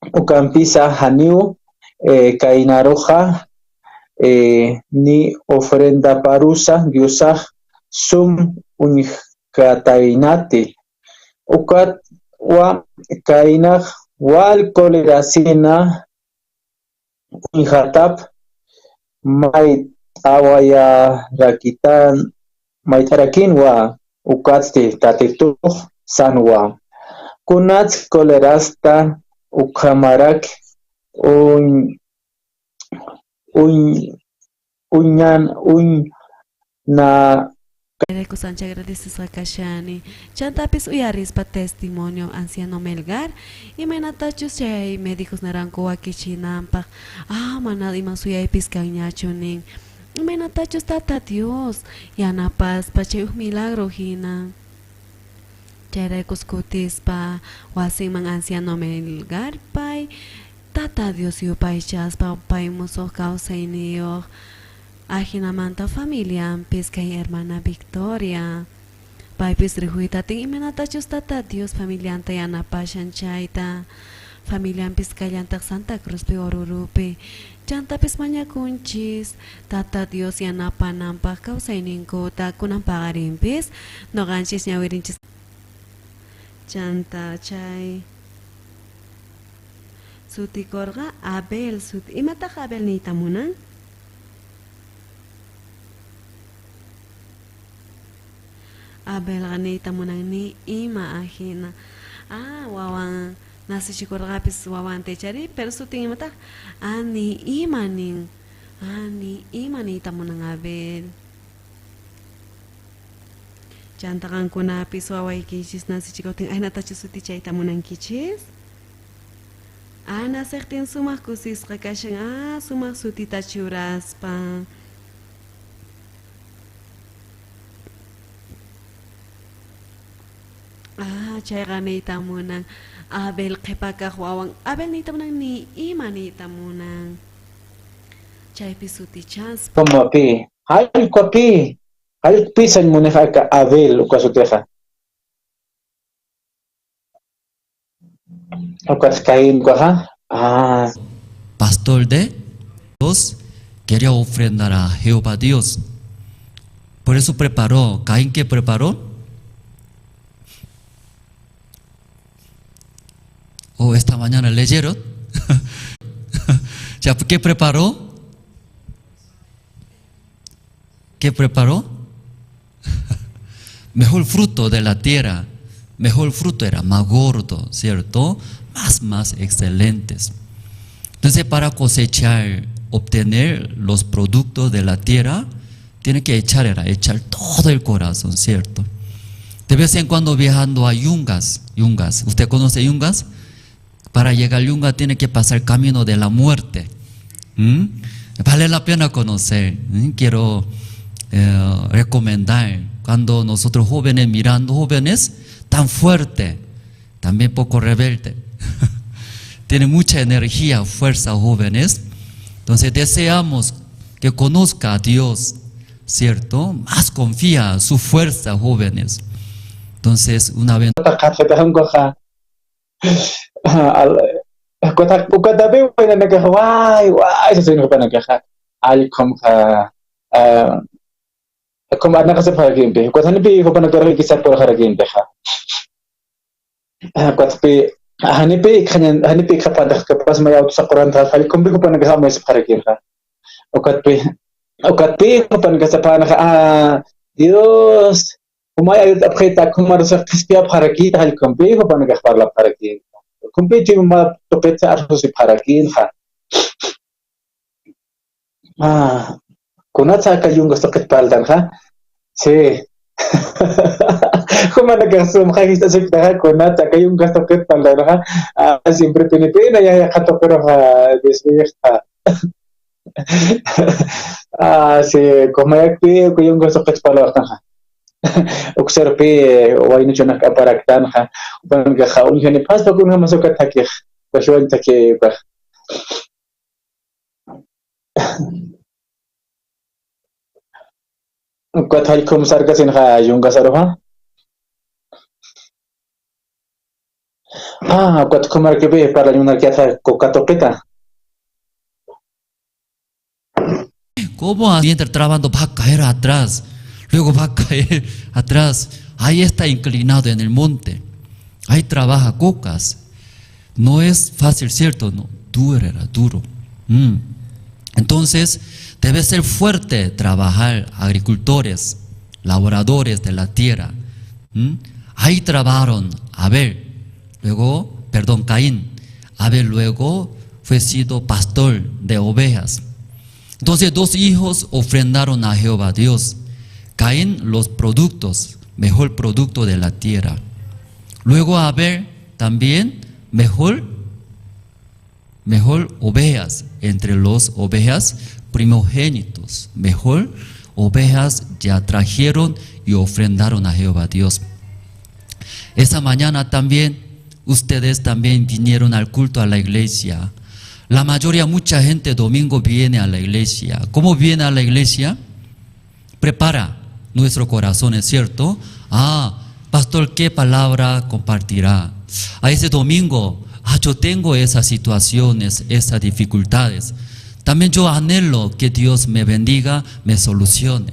ukampisa haniu kainaroja ni ofrenda parusa diosaj sum unikatainati ukat wa kainaj wal kolerasina unhatap may awaya rakitan may tarakin wa ukatste tatetuj sanwa kunats kolerasta ukamarak na Reco Sancha agradeces a Kashani. Chantapis uyaris pa testimonio anciano Melgar. Y menatachos chay médicos naranco aquí chinampa. Manal iman suyay piscañachunin. Y menatachos tata Dios. Yana paz pa chay milagro hina. Chay recos cutis pa wasing mang anciano Melgar pay. Tata Dios yu pay chas pa pay muso causa iniyo. Ajinamanta familia, pesca y hermana Victoria. Pai pis rihuita ting imenatachos tata Dios familia antayana pashan chaita. Familia pesca yantak Santa Cruz pe orurupe. Chanta pis maña kunchis. Tata Dios yana panampa causa ininko ta kunang pagarimpis. No ganchis nyawirinchis. Chanta chay. Suti korga Abel suti. Imatak Abel ni tamunan? Abel ganita mo nang ni ima ahina. Wawang nasa siguro kapis wawang techari pero so tingin mo ta ni ima ning ni ima nita mo nang Abel. Chantakan ko na pis waway kichis nasa siguro ting ay natacho suti chay ta mo nang kichis. Nasertin sumak kusis kakasyang sumak suti tachuras pa. Chay ganita mo nang Abel kepakahwawang Abel nita mo nang ni ima nita mo nang chay pisuti chance Como pi, hal pisan mo na ka Abel o kasuteja. O kaskain ko ha? Pastor de Dios quería ofrendar a Jehová Dios. Por eso preparó, Caín que preparó. Esta mañana leyeron. ¿Qué preparó? ¿Qué preparó? Mejor fruto de la tierra. Mejor fruto era más gordo, ¿cierto? Más excelentes. Entonces, para cosechar, obtener los productos de la tierra, tiene que echar todo el corazón, ¿cierto? De vez en cuando viajando a Yungas. ¿Usted conoce Yungas? Para llegar a Yunga tiene que pasar el camino de la muerte. Vale la pena conocer. Quiero recomendar, cuando nosotros jóvenes, mirando jóvenes tan fuerte, también poco rebelde, tiene mucha energía, fuerza jóvenes. Entonces deseamos que conozca a Dios, ¿cierto? Más confía su fuerza, jóvenes. Entonces una vez ukatabi na nagkahaway sa sino pa nagkaha alkom ka kom anak sa paragimbe ko hanipi ko pa nagkaroon kisat por haragimbe ha katpi hanipi ka pa pas mayaw sa Quran ta alkom ko pa nagkasama sa paragimbe ha ukatpi ko pa nagkasapa na Dios umay ayud apkita kumar sa kispia paragita alkom ko pa nagkaparla paragimbe compete uma topeta arroz y para aquí con esa cayó un gasto que paldan ja sí como la que son jajista se está con esa cayó un gasto que paldan ja siempre tiene pena ya jato pero desvieja sí como ya que cayó un gasto que paldan ja observe o hay mucho nak aparaktan ha bangga khaun hene pas bakun ha masuk takih bashwan takih bah kat halikum sargasin ha yunga saroha kat kumar ke be para yunar kya tha kokatopeta ¿cómo mientras trabajando va a caer atrás? Luego va a caer atrás. Ahí está inclinado en el monte. Ahí trabaja cocas. No es fácil, ¿cierto? No, duro. Entonces, debe ser fuerte trabajar, agricultores, laboradores de la tierra. Ahí trabajaron Caín. Abel luego fue sido pastor de ovejas. Entonces, 2 hijos ofrendaron a Jehová Dios. Caín los productos, mejor producto de la tierra. Luego Abel también mejor ovejas, entre los ovejas primogénitos, mejor ovejas ya trajeron y ofrendaron a Jehová Dios. Esa mañana también ustedes también vinieron al culto a la iglesia. La mayoría, mucha gente domingo viene a la iglesia. ¿Cómo viene a la iglesia? Prepara nuestro corazón, ¿es cierto? Pastor, ¿qué palabra compartirá? A ese domingo, yo tengo esas situaciones, esas dificultades. También yo anhelo que Dios me bendiga, me solucione.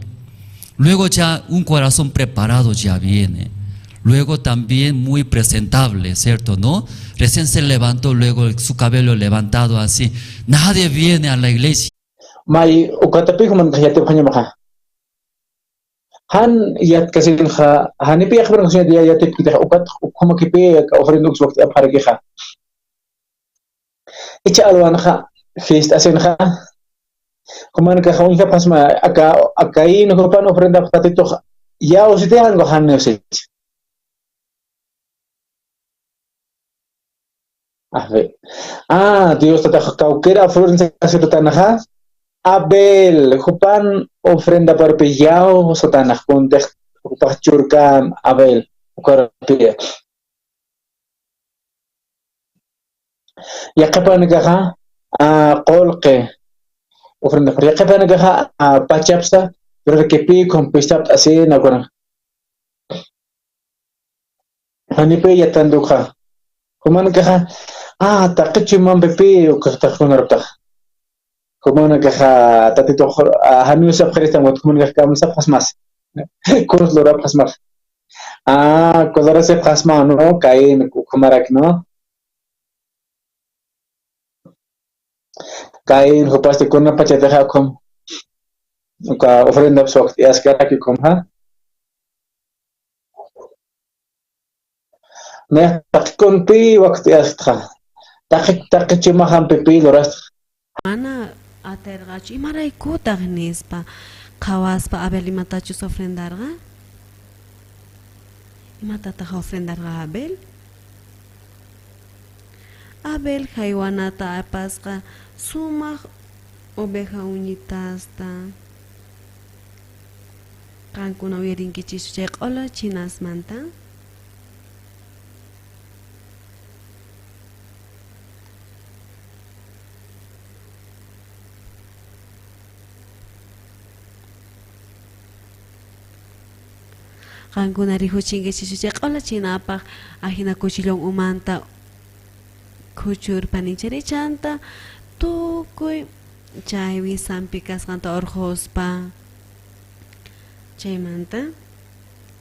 Luego ya un corazón preparado ya viene. Luego también muy presentable, ¿cierto? ¿No? Recién se levantó, luego su cabello levantado así. Nadie viene a la iglesia. Han yat kasin kha hani pi akhbar ngusnya dia yat kita ukat kuma kipi ofrenda ux waktu apa lagi kha icha alwan kha feast asen kha kuman ka khawin ka pasma akai no pan ofrenda pati to ya usite han go han nese Dios tata kau kira ofrenda serutan kha Abel, jupan ofrenda para pillao, sotanah kontek, pachurkan Abel, ukarapia. Ya kapan nagaha, kolke, ofrenda para ya kapan nagaha, pachapsa, pero que pi con pisap así nagona. Hanipe ya tanduka. Kuman nagaha, takichimam bepi ukartakunarta. Como que tatito hanu se presta mot como que cam se pasmas curso lora pasmas colora se pasma no cae como no cae hopaste con una pacheta com ka ofrenda sok ya skara ki com ne takon pi waqti astra takchima ham pi loras Ana atergachi maray kutagnispa khawaspa Abel imatachus ofrendarga imatata ofrendarga Abel haywanata apasqa sumaq oveja uñitasta qankuna wirinkichis chay q'olo chinasmanta Qankuna rihuchinki chay q'olo chinapaq ahina kuchillon umanta kuchur panicharichanta tukuy chaywi sampi kasqanta orjospa chaymanta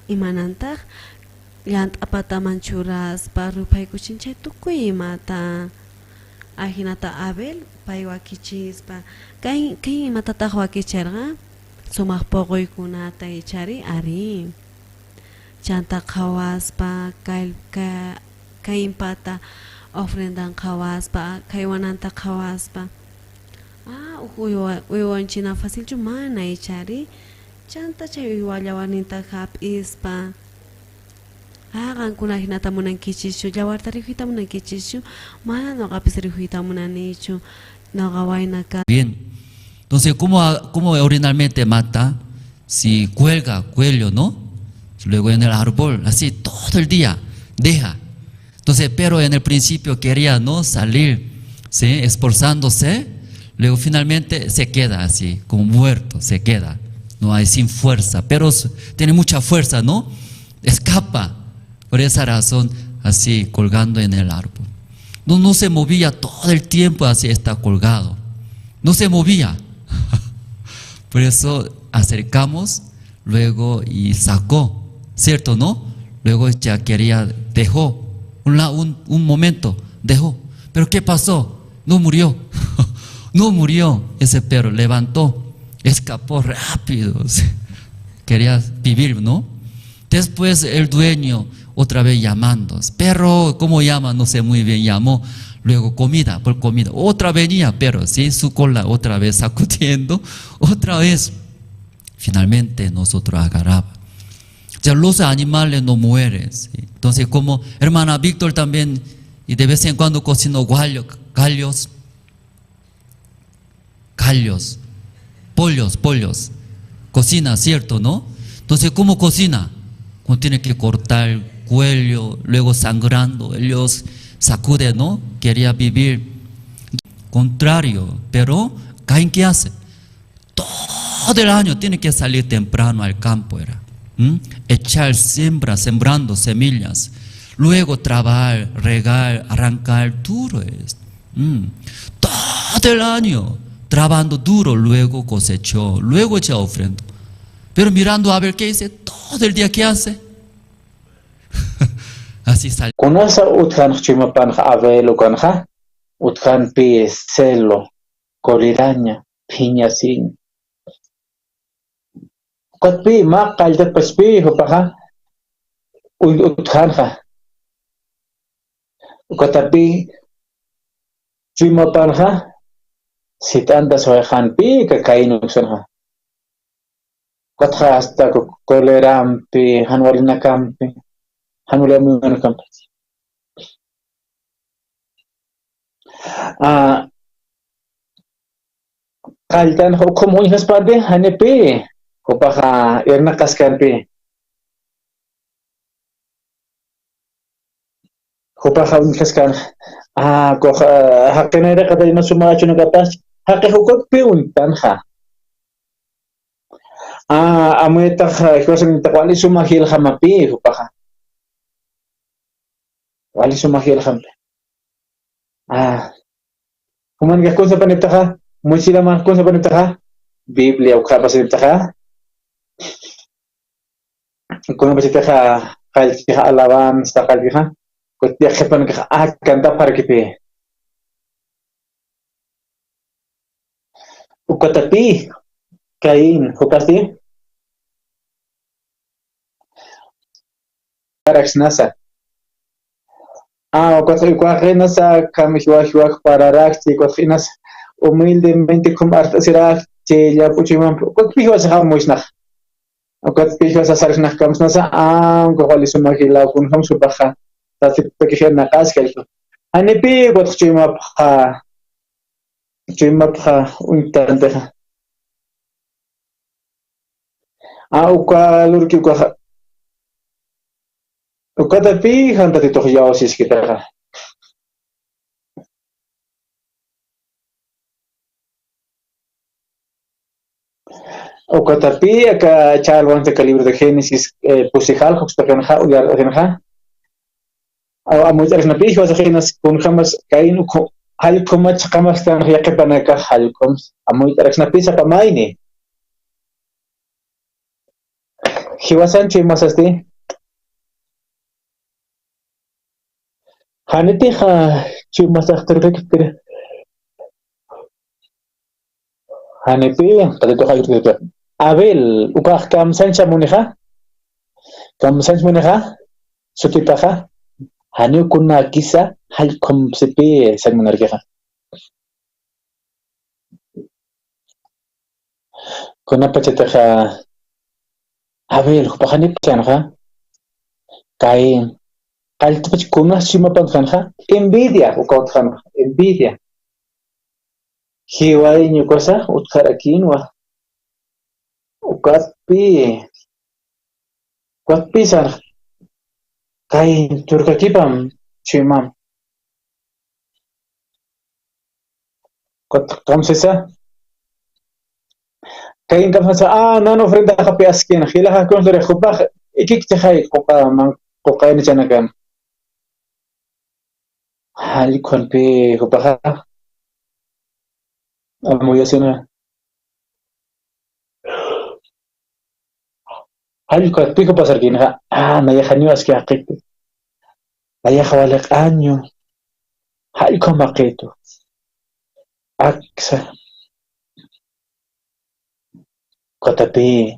imanantaq llant'apataman churaspa rupaykuchin chay tukuy imata ahinata Abel pay wakichispa kay imatataq wakicharqa sumaq puquykunata ichari ari chanta khawaspa kay impata ofrendan khawaspa kaywananta khawaspa uywanchina facilchu mana ichari chanta chay uywallawarninta hap'ispa qankuna hinata munankichischu llawarta rikuyta munankichischu mana noqapis rikuyta munanichu noqa waynaka Bien, entonces ¿cómo originalmente mata? Si cuello, ¿no? Luego en el árbol, así todo el día, deja. Entonces, pero en el principio quería no salir, ¿sí? Esforzándose, luego finalmente se queda así, como muerto, se queda, no hay sin fuerza, pero tiene mucha fuerza, ¿no? Escapa, por esa razón, así colgando en el árbol. No se movía todo el tiempo, así está colgado, no se movía. Por eso acercamos, luego y sacó. ¿Cierto, no? Luego ya dejó, un momento, dejó. ¿Pero qué pasó? No murió. No murió ese perro, levantó, escapó rápido. Quería vivir, ¿no? Después el dueño otra vez llamando. Perro, ¿cómo llama? No sé muy bien, llamó. Luego comida. Otra venía, pero sí, su cola otra vez sacudiendo, otra vez. finalmente nosotros agarraba. Ya los animales no mueren, ¿sí? Entonces, como hermana Víctor también, y de vez en cuando cocino gallos, pollos, cocina, ¿cierto, no? Entonces, ¿cómo cocina? Como tiene que cortar el cuello, luego sangrando, ellos sacuden, ¿no? Quería vivir. Contrario, pero Caín, ¿qué hace? Todo el año tiene que salir temprano al campo, echar sembrando semillas, luego trabajar, regar, arrancar, duro es. Todo el año trabajando duro, luego cosechó, luego echa ofrenda. Pero mirando a ver qué dice, todo el día, ¿qué hace? Así sale. Conoce utkan chimapan avelo kanja, utkan pi celo, coliraña, piñacín. Kotpi ma kalde pespi hopaja, utkanja. Kotapi chimapanja, sitanda soejan pi kakainu sonja. Kotja hasta colerampi, hanwalina campi. Hanulamuan campi. Kaldan hukum unhas pade hanepe. Hopaja erna kaskampi. Hopaja unhas kan. Hakenera kadalina sumacho na kapas. Hake hukot pi untanja. Amuetah ikosan takwali sumahil hamapi hopaja. Wali sumahil hampe. Kuman ka kung sa panitaha, muy sila man kung sa panitaha, Biblia o kapag sa panitaha. Kung ba sitaha, kahit sitaha alawan, sa kalbiha, kung tiyak ka pan ka, kanta para kipi. Ukatapi, Caín, hupasti. Parax nasa. Cuajinas camijuajuaj para raxi, cuajinas humildemente como artesirac, ya puchimam, cuajinas hamusnach. Cuajinas asarnach kamsnasa, cuajilisumakila, kunham subaja, tati pequeña nakaskel. Anepi, cuajimas chimapja, un tanteja. Ukalurki cuaja. Ukata pi hanta tito yao sis kita. Ukata pi aka chalwan te libro de Génesis pusijal hoxtakanha uyarha. Amuit arsna pi was Génesis kun khamas kain hal kumach khamas tan yakepanaka hal kums amuit arsna pi sa pamaini. Hiwasan chimasasti. Haniti ha chimasak terkektir. Hanipi patito ha Abel ukah kam sancha muniha. Kam sancha muniha sutipaha. Hani kunna kisa hal kom sepi san munarkeha. Kuna pachetaha Abel upahani pianha. Caín Kaltpach kuna simapan kanja envidia ukotjan envidia. Hiwai ni cosa utkarakinwa. Ukatpi sar Caín turkakipam chimam. Kamsesa Caín kamsesa no frente a happy askin hilaha kon dore khubah ikik tkhai qoqa man qoqaini chanakan. Hal kon pe hopaha amuyasena hal kon pe ko pasar kinha naya khani aski aqit naya khawalaq año hal kon maqito aksa kotapi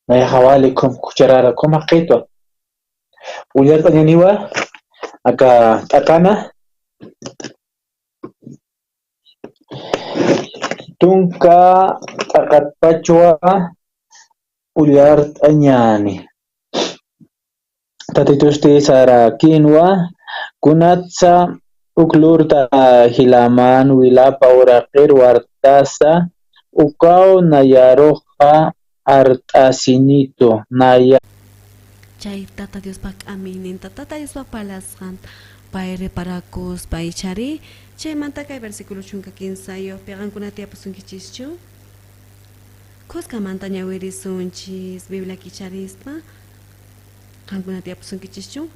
naya khawali kon kucharara kon maqito uyar tanyaniwa Acá Akana Tunka Akatpachua Uliart añani. Tatitusti sara quinoa. Kunatsa uklurta hilaman wilapa uraqir wartasa. Ukao nayaroja artasinito naya. Chay tata Dios pak aminin, tata Dios pak palaskan, paire paracos, paichari, chay manta kay versículo chunka 15 yo, pegan kuna tia pusun kichischu. Koska manta nyawiri sunchis, Biblia kicharispa, kan kuna tia pusun kichischu.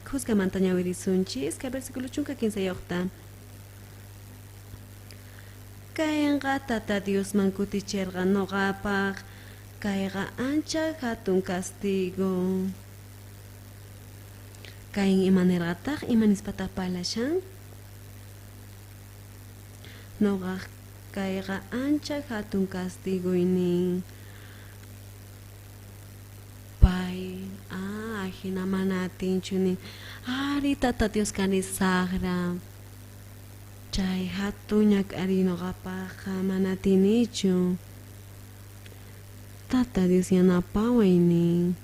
Koska manta nyawiri sunchis, kay versículo chunka 15 yo ta. Kayenga tata Dios mankuti cherga no gapak. Kaiga ancha hatun castigo. Kain imanergatag imanis patapalashan. Noga kaiga ancha hatun castigo ini. Pai, ajina manatin chuni. Ari tata Dios kani sagra. Chay hatunyak ari noga paja manatin ichu. Tata Dios yana pawa ini.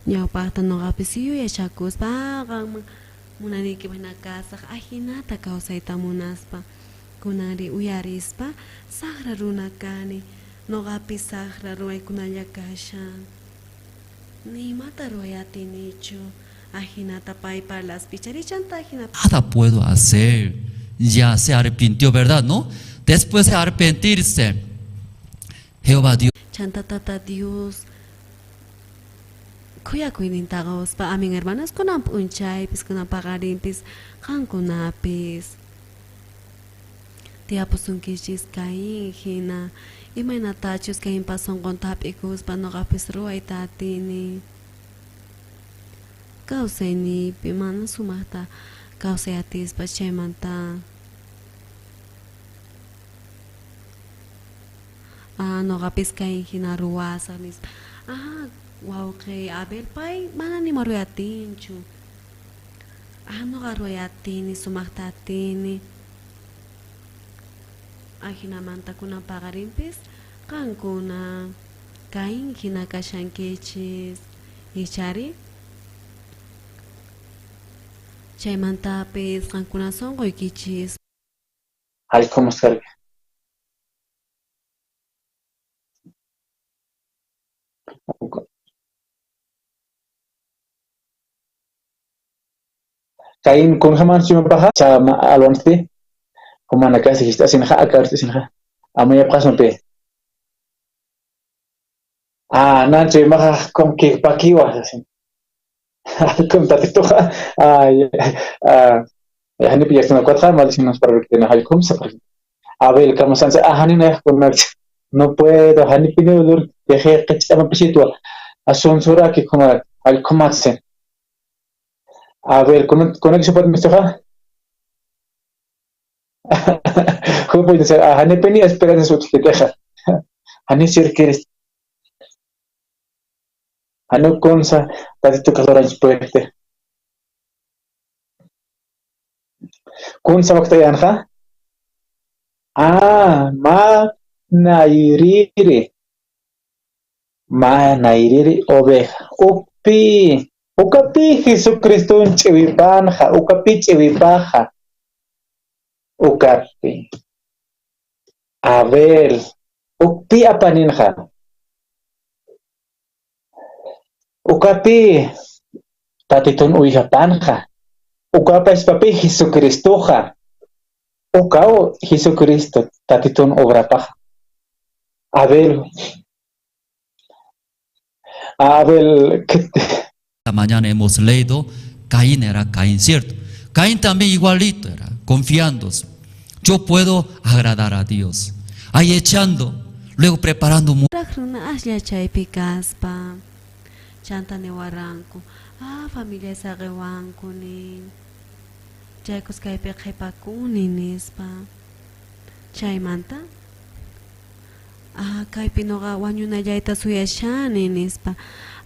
Nyau pata no rapisiyo ya chakos bagang munari ki bana kasak ahinata kausaita munaspa kunari uyarispa sagra runa kani no rapi sagra ruay kunaya kasha ni mata royati nicho ahinata pai para las picharichanta ahinata. Nada puedo hacer. Ya se arrepintió, ¿verdad? ¿No? Después de arrepentirse, Jehová Dios. Chanta tata Dios. Kuya kuinintagos pa aming hermanas kunam unchay pis kunam pagarin pis kan kunapis. Tia pusun kishis kain hina. Imay natachos kain pasong kontap ikus pa nokapis ruay tatini. Kausay ni pimana sumata. Kausay atis pa chemanta. No kapis kain hinaruwasan is wow kay Abel pai mana ni maruyatin chu no garuyatin ni sumaktatin ni hinamanta kuna pagarimpis kan kuna kain hinakashan kechis ichari chay manta pis kan kuna songo ikichis Ay, ¿cómo salga? Kain kun haman cuma paha sama alonsti kumana kasi hista sinha akarti sinha amaya pasan pe nanche maha kom ke pakiwa asin kom tatito hani piyas na kwatha mal sinas para que na halkom sapar abel kama sanse hani na con no puedo hani pino dur deje que chama pisitwa asun sura que como halkom asen. A ver, ¿con qué se puede mostrar? ¿Cómo puede ser? Hani penny espera en su teja. Hani sir quieres. Hani consa, tatito que ahora puede. Consa wakta yanja? Ma nairiri. Ma nairiri oveja. Upi. Ukapi Jesucristo un chivipanja, ukapi chivipaja, ukapi. Abel, upi apaninja. Ukapi tatitun uija panja. Ukapa es papi Jesucristoja. Ukao Jesucristo tatitun obra paja. Abel, Esta mañana hemos leído, Caín era Caín, ¿cierto? Caín también igualito era, confiando. Yo puedo agradar a Dios. Ahí echando, luego preparando. Chanta ne waranko. Familia sa rewanko ni. Chaykus kay peqepakunin nispa. Chay manta. Kay pinoga wanyunayayta suyashani nispa.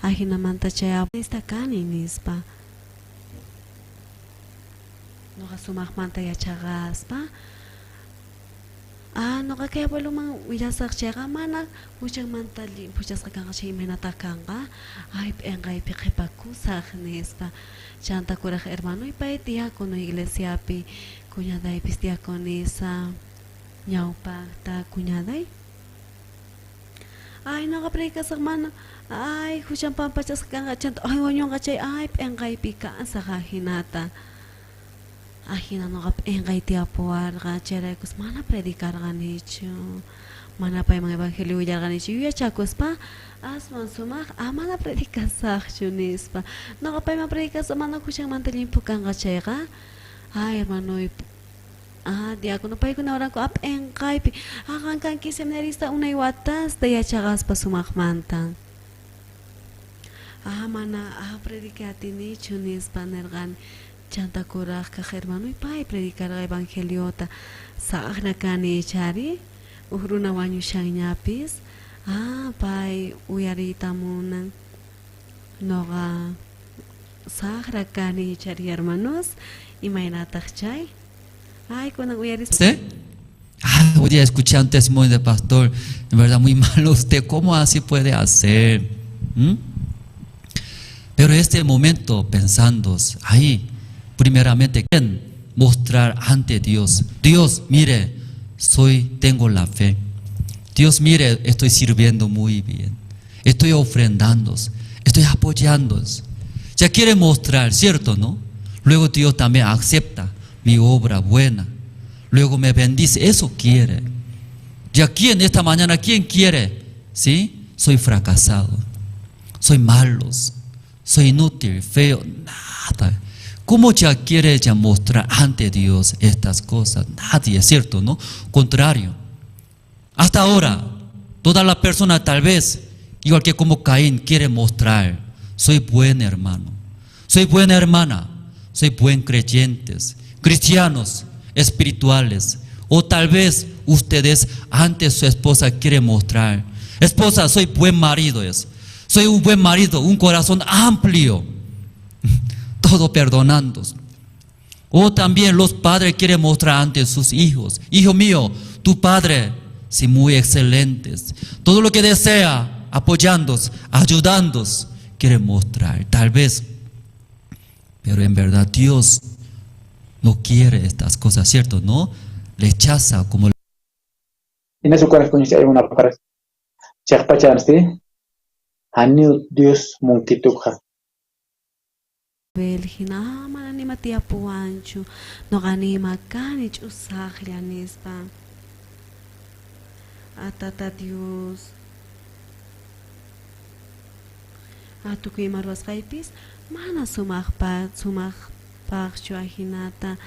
Hinamanta chaya esta kani nispa. Noga sumakmanta yachagaspa. no ka kaya abuelo mang wilasak chega mana huchang mantali puchas ka kanga chay menata kanga ay engay pikipaku saknespa chanta kuraj hermano ipay diácono iglesia pi kuñaday pis diaconisa ñawpa ta kuñaday ay nakapreka sa mana ay huchang pampachas ka kanga chanta ay wanyong ka chay ay engay pikaan sa kahinata ahina no kap engay tiapuar ka chere kus mana predicar ganicho mana pa yung evangelio ya ganicho yuya chakos pa asman sumak mana predicar sa chunis pa no kap yung predicar sa mana kusyang mantalin pukang ka cheka ay hermano diakono pa yung orang ko ap engay pi kan seminarista unay watas daya chakas pa sumak mantang mana predicati ni chunis pa nergan chanta kuraj ka hermano ipay predicar ang evangeliota sa aknakani chari uhruna wanyo siyang nyapis pay uyarita mo ng noga sa aknakani chari hermanos imay natak chay ay kunang uyaris hoy día escuché un testimonio del pastor, en verdad muy malo usted, ¿cómo así puede hacer? Pero este momento pensando ahí primeramente, quieren mostrar ante Dios. Dios, mire, tengo la fe. Dios, mire, estoy sirviendo muy bien. Estoy ofrendando. Estoy apoyando. Ya quiere mostrar, ¿cierto, no? Luego Dios también acepta mi obra buena. Luego me bendice. Eso quiere. Ya quién esta mañana, ¿quién quiere? ¿Sí? Soy fracasado. Soy malo. Soy inútil, feo. Nada. ¿Cómo ya quiere ya mostrar ante Dios estas cosas? Nadie, ¿cierto? ¿No? Contrario. Hasta ahora, toda la persona tal vez, igual que como Caín, quiere mostrar, soy buen hermano, soy buena hermana, soy buen creyentes, cristianos, espirituales. O tal vez ustedes ante su esposa quieren mostrar, esposa, soy buen marido, soy un buen marido, un corazón amplio. Todo perdonando. O también los padres quieren mostrar ante sus hijos, hijo mío, tu padre, sí, muy excelentes. Todo lo que desea, apoyándos, ayudándos, quiere mostrar, tal vez. Pero en verdad Dios no quiere estas cosas, ¿cierto? ¿No? Rechaza como... En eso corazón hay una frase. Chakpachanste, Aniu Dios Munkituja. Belgina mana ni matia puanchu no ganima kanich usahlianispa atata Dios atuki marwas kaipis mana sumak pachu ahinata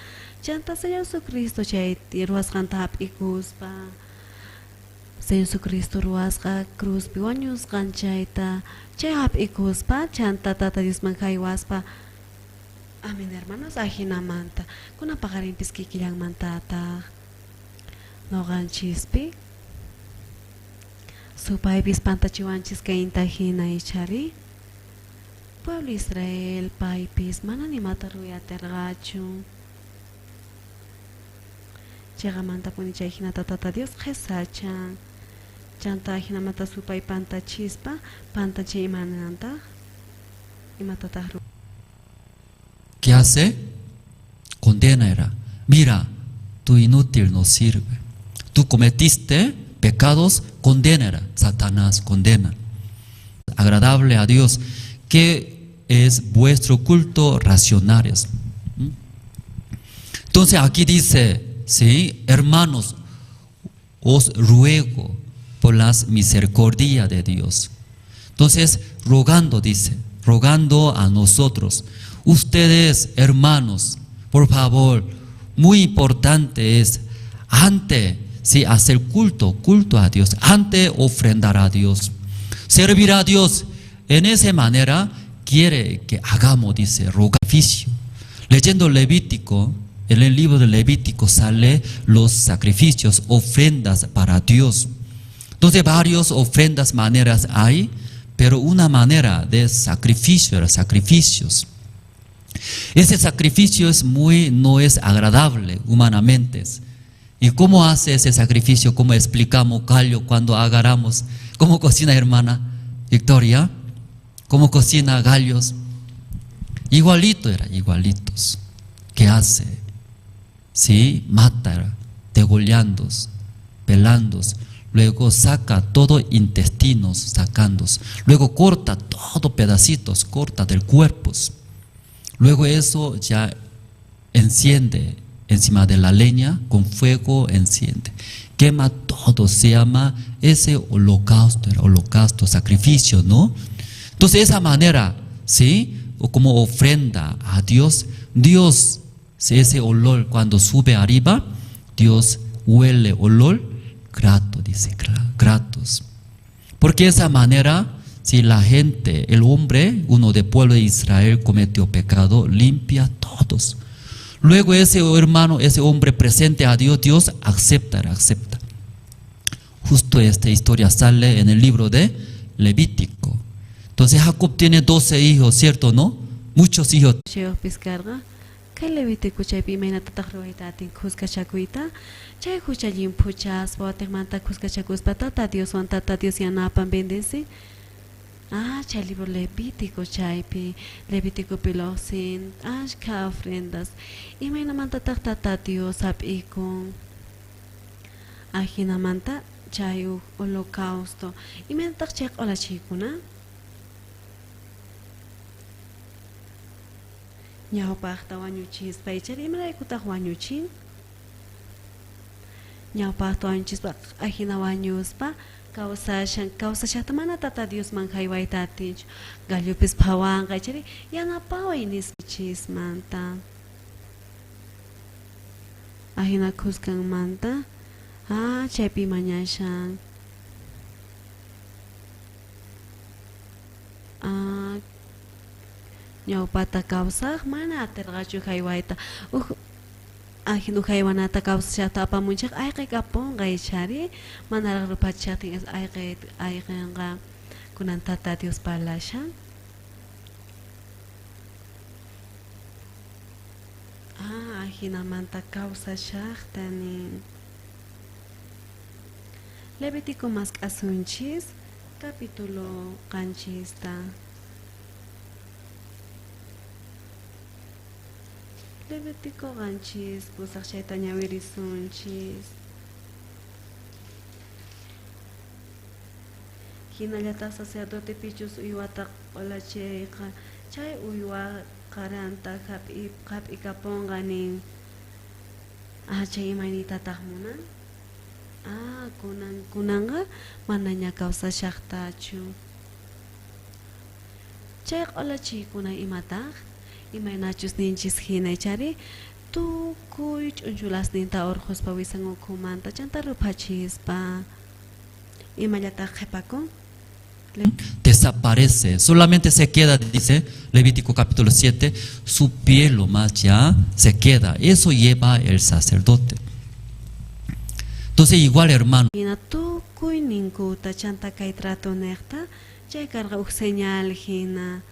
chanta Señor Jesucristo chay ruas kantap ikuspa Señor Jesucristo ruas ka cruz piwanyus kanchaita chay hap ikuspa chanta tata Dios mankaiwaspa. Amin hermanos, ahina manta. Kuna pakarimpis kikilang mantata. Nogan chispi. Supay bis pantachiwanchis kainta hina ichari. Pueblo Israel, paipis, mana ni mataruya tergachu. Chega manta punicha hina tatata Dios jesacha. Chanta hina mata supay pantachispa, pantachi imananta. Imatataru. ¿Qué hace? Condena era. Mira, tú inútil no sirve. Tú cometiste pecados, condena era. Satanás condena. Agradable a Dios, que es vuestro culto racionales. Entonces aquí dice, sí, hermanos, os ruego por las misericordias de Dios. Entonces, rogando, dice, rogando a nosotros. Ustedes, hermanos, por favor, muy importante es antes hacer culto a Dios, antes ofrendar a Dios, servir a Dios. En esa manera quiere que hagamos, dice, sacrificio. Leyendo Levítico, en el libro de Levítico sale los sacrificios, ofrendas para Dios. Entonces varias ofrendas, maneras hay, pero una manera de sacrificios. Ese sacrificio no es agradable humanamente. ¿Y cómo hace ese sacrificio? ¿Cómo explicamos, Callo, cuando agarramos? ¿Cómo cocina, hermana Victoria? ¿Cómo cocina gallos? Igualito era, igualitos. ¿Qué hace? Sí, mata, degollando, pelando. Luego saca todo intestinos, sacando. Luego corta todo pedacitos, corta del cuerpo. Luego eso ya enciende encima de la leña, con fuego enciende. Quema todo, se llama ese holocausto, sacrificio, ¿no? Entonces, de esa manera, ¿sí? O como ofrenda a Dios, Dios, ese olor cuando sube arriba, Dios huele olor grato, dice, gratos. Porque de esa manera, si la gente, el hombre, uno del pueblo de Israel cometió pecado, limpia todos. Luego ese hermano, ese hombre presente a Dios, Dios acepta. Justo esta historia sale en el libro de Levítico. Entonces Jacob tiene 12 hijos, ¿cierto, no? Muchos hijos. Kay Levítico chay pimena tatakruita tin kuskachakuita chay huchallin puchas botek manta kuskachakuspa tata Dios yanapan bendece. Chay libro Levítico chaypi Levítico pilosin ashka ofrendas y mena manta tata Dios apikon ajina manta chay holocausto y mena takchek ola chikuna ñawpaqta wañuchispa ichari imaraykutaq wañuchin ñawpaqta wañuchispa ajina wañuspa kawsashaqta mana tata Diosman haywayta atinchu gallupis phawanqa ichari yanapaway nisqachismanta ajina kuskanmanta chaypi mañashan ñawpata kawsaq mana atirqachu haywayta ajinu haywanata kawsashaqta apamunchaq ayqikapunqa ichari manaraq rupachaqtin ayqinqa kunan tata Dios palashan ajinamanta kawsashaqtani Levítico mask'asunchis capítulo qanchista Levítico ganchis, pusaq chayta ñawirisunchis. Hinallataq sacerdote pichus uywata q'ulachayqa chay uywa qaranta qhap'ikapunqa nin chay imaynitataq munan kunanqa mana ña kawsashaqtachu chay q'ulachiykuna imataq imaynachus ninchis hina ichari tukuy ch'unchulasninta urquspa wisan ukhumanta chanta rupachispa imallataq qhipakun desaparece, solamente se queda, dice Levítico capítulo 7, su piel lo más ya se queda, eso lleva el sacerdote. Entonces igual, hermano, tukuy ninkuta chanta kay trato neqta chay karqa uk señal hina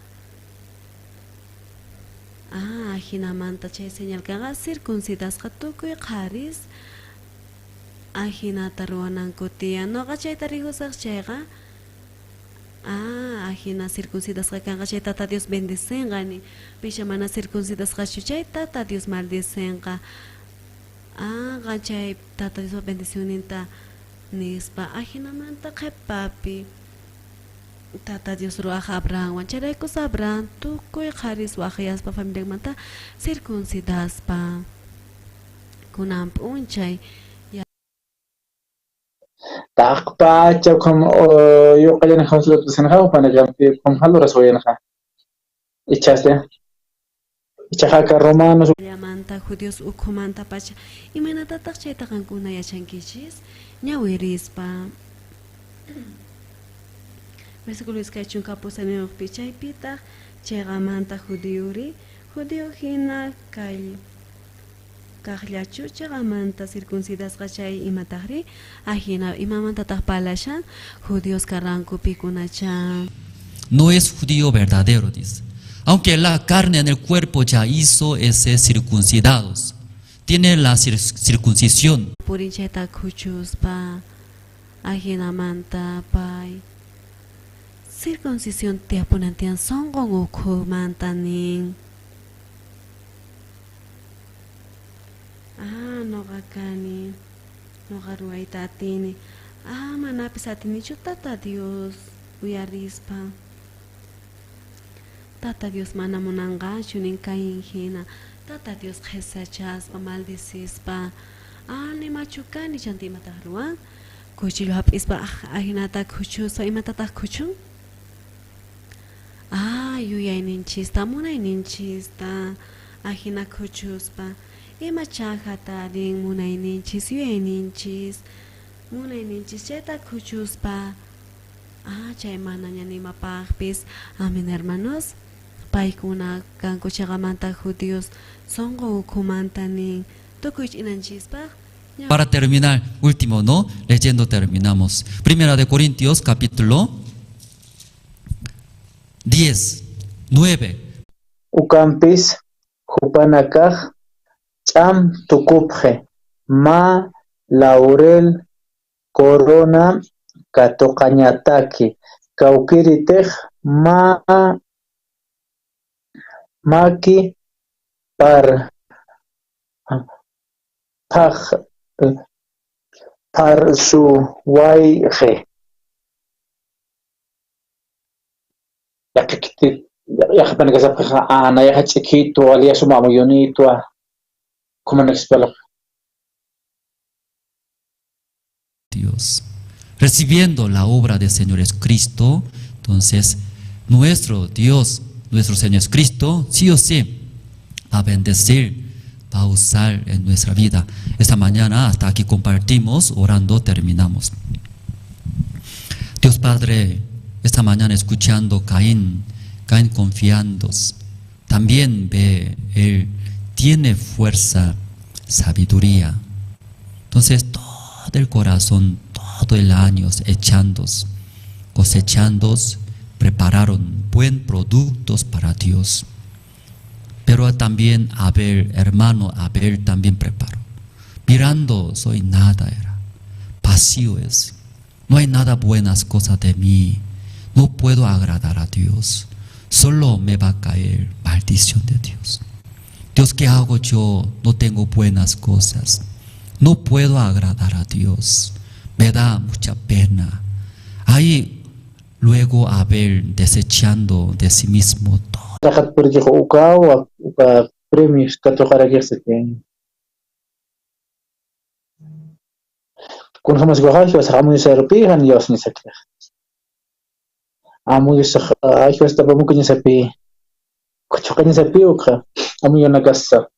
hinamanta chay señal kaqa circuncidasqa tukuy qaris hinata ruwananku tiyan noqa chayta rihusaq chayqa hina circuncidasqa kanqa chay tata Dios bendicenqani pisha mana circuncidasqachu chay tata Dios maldicenqa chay tata Dios bendicioninta nispa hinamanta qhipapi tata Dios ruach Abraham charaykus Abraham tukuy qaris waqyaspa familiamanta circuncidaspa kunan p'unchay taqpa chawkham yuqallana hawslat sanqa panagampi qamhalo raswayanaqa ichaste ichaqa romanos llamanta judíos ukhumanta pacha imanatataq chayta qankuna yachankichis ñawirispa versículo iskaychun kapusanin pichaypita chayqamanta judío hina kaqllachu chayqamanta circuncidasqa chay imataqri hina imamantataq palashan judíos karranku pikunacha no es judío verdadero, dice. Aunque la carne en el cuerpo ya hizo ese circuncidados, tiene la circuncisión. Purincheta kuchuspa, ajinamanta pai. Circuncisión te apunantian son con ukumantanin. No gakani, no garuaitatini. Manapisatini chutata Dios, uyarispa. Tata Dios manamunanga, chunin kainjina. Tata Dios jesachaspa, maldicispa. Ni machucani chantimataruan. Kuchilo hapispa, ajinata kuchuspa, imatata kuchun. Yuyay ninchista, munay ninchista, ajina kuchuspa. Ima chajatarin, munay ninchis, yuyay ninchis, munay ninchis, cheta kuchuspa. Chay mana nyanima pagpis. Amin, hermanos. Paikuna kanko chagamanta judíos songo ukumantanin. Tokuich inanchispa. Para terminar, último, ¿no? Leyendo terminamos. Primera de Corintios, capítulo 10, 9. Ucampis, Jupanacaj, Cham Tukupje, Ma Laurel, Corona, Catocañataki, Cauquiritej, Maki, Par su Waije. Ya que que ana ya chiquito alía su mamoyonito como no expelo Dios, recibiendo la obra del Señor Jesucristo, entonces nuestro Dios, nuestro Señor Jesucristo, sí o sí va a bendecir, va a usar en nuestra vida. Esta mañana hasta aquí compartimos, orando terminamos. Dios Padre, esta mañana escuchando Caín confiando, también ve, él tiene fuerza, sabiduría. Entonces todo el corazón, todo el año echando, cosechando, prepararon buen productos para Dios. Pero también Abel, hermano Abel también preparó. Mirando, soy nada, era vacío es. No hay nada buenas cosas de mí. No puedo agradar a Dios. Solo me va a caer maldición de Dios. Dios, ¿qué hago yo? No tengo buenas cosas. No puedo agradar a Dios. Me da mucha pena. Ahí luego Abel desechando de sí mismo todo. Kun jamás gohajo sa hamu sa rupihan yos ni sakla. Amu sa ajo sta bamu kanya sapi. Kuchokanya sapi ukha. Amu yo nagasa.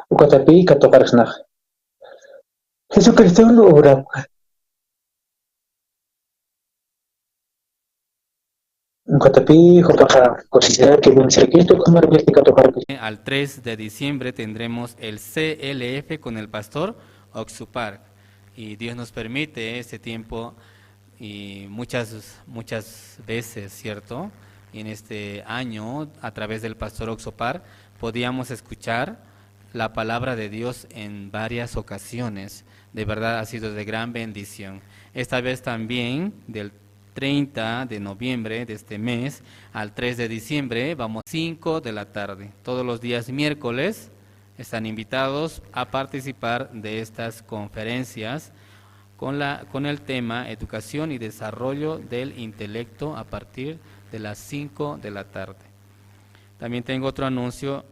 Ukatapi katokarsna. Jesucristo lo ora. Ukatapi hopaka considerar que un Jesucristo como Al 3 de diciembre tendremos el CLF con el pastor Oxupar. Y Dios nos permite ese tiempo y muchas veces, ¿cierto? En este año, a través del pastor Oxupar, podíamos escuchar la palabra de Dios en varias ocasiones. De verdad ha sido de gran bendición. Esta vez también, del 30 de noviembre de este mes al 3 de diciembre, vamos a 5 de la tarde. Todos los días miércoles están invitados a participar de estas conferencias con el tema Educación y Desarrollo del Intelecto a partir de las 5 de la tarde. También tengo otro anuncio.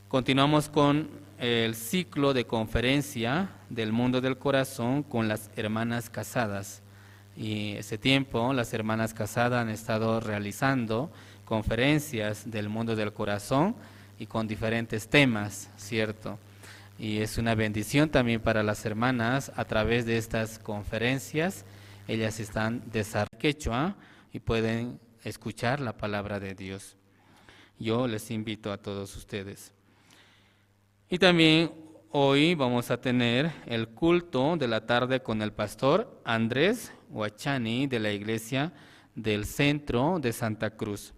Continuamos con el ciclo de conferencia del mundo del corazón con las hermanas casadas. Y ese tiempo las hermanas casadas han estado realizando conferencias del mundo del corazón y con diferentes temas, ¿cierto? Y es una bendición también para las hermanas a través de estas conferencias. Ellas están desarrollando quechua y pueden escuchar la palabra de Dios. Yo les invito a todos ustedes. Y también hoy vamos a tener el culto de la tarde con el pastor Andrés Huachani de la iglesia del centro de Santa Cruz.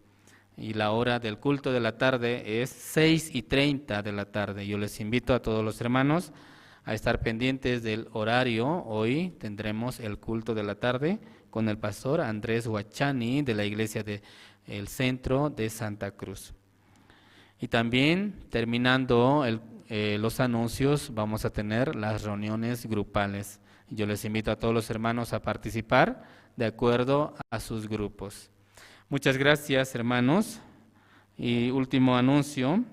y la hora del culto de la tarde es 6:30 de la tarde. Yo les invito a todos los hermanos a estar pendientes del horario. Hoy tendremos el culto de la tarde con el pastor Andrés Huachani de la iglesia del centro de Santa Cruz. Y también, terminando los anuncios, vamos a tener las reuniones grupales. Yo les invito a todos los hermanos a participar de acuerdo a sus grupos. Muchas gracias, hermanos. Y último anuncio,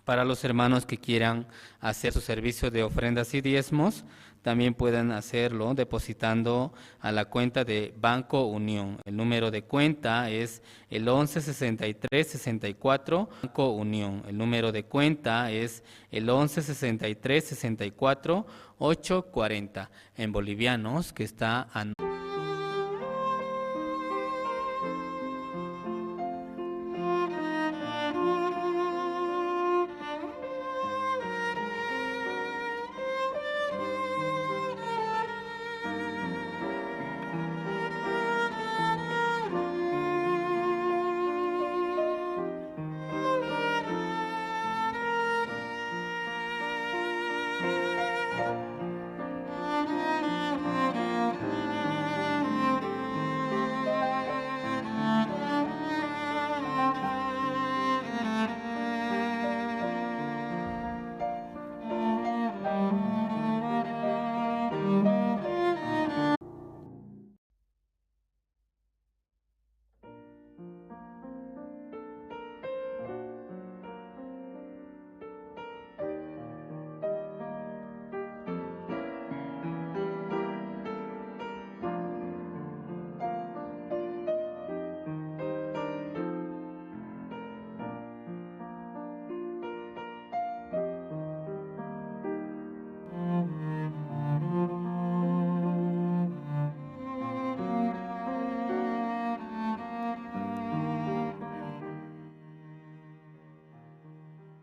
para los hermanos que quieran hacer su servicio de ofrendas y diezmos, también pueden hacerlo depositando a la cuenta de Banco Unión. El número de cuenta es el 116364 Banco Unión. El número de cuenta es el 116364 840 en bolivianos, que está a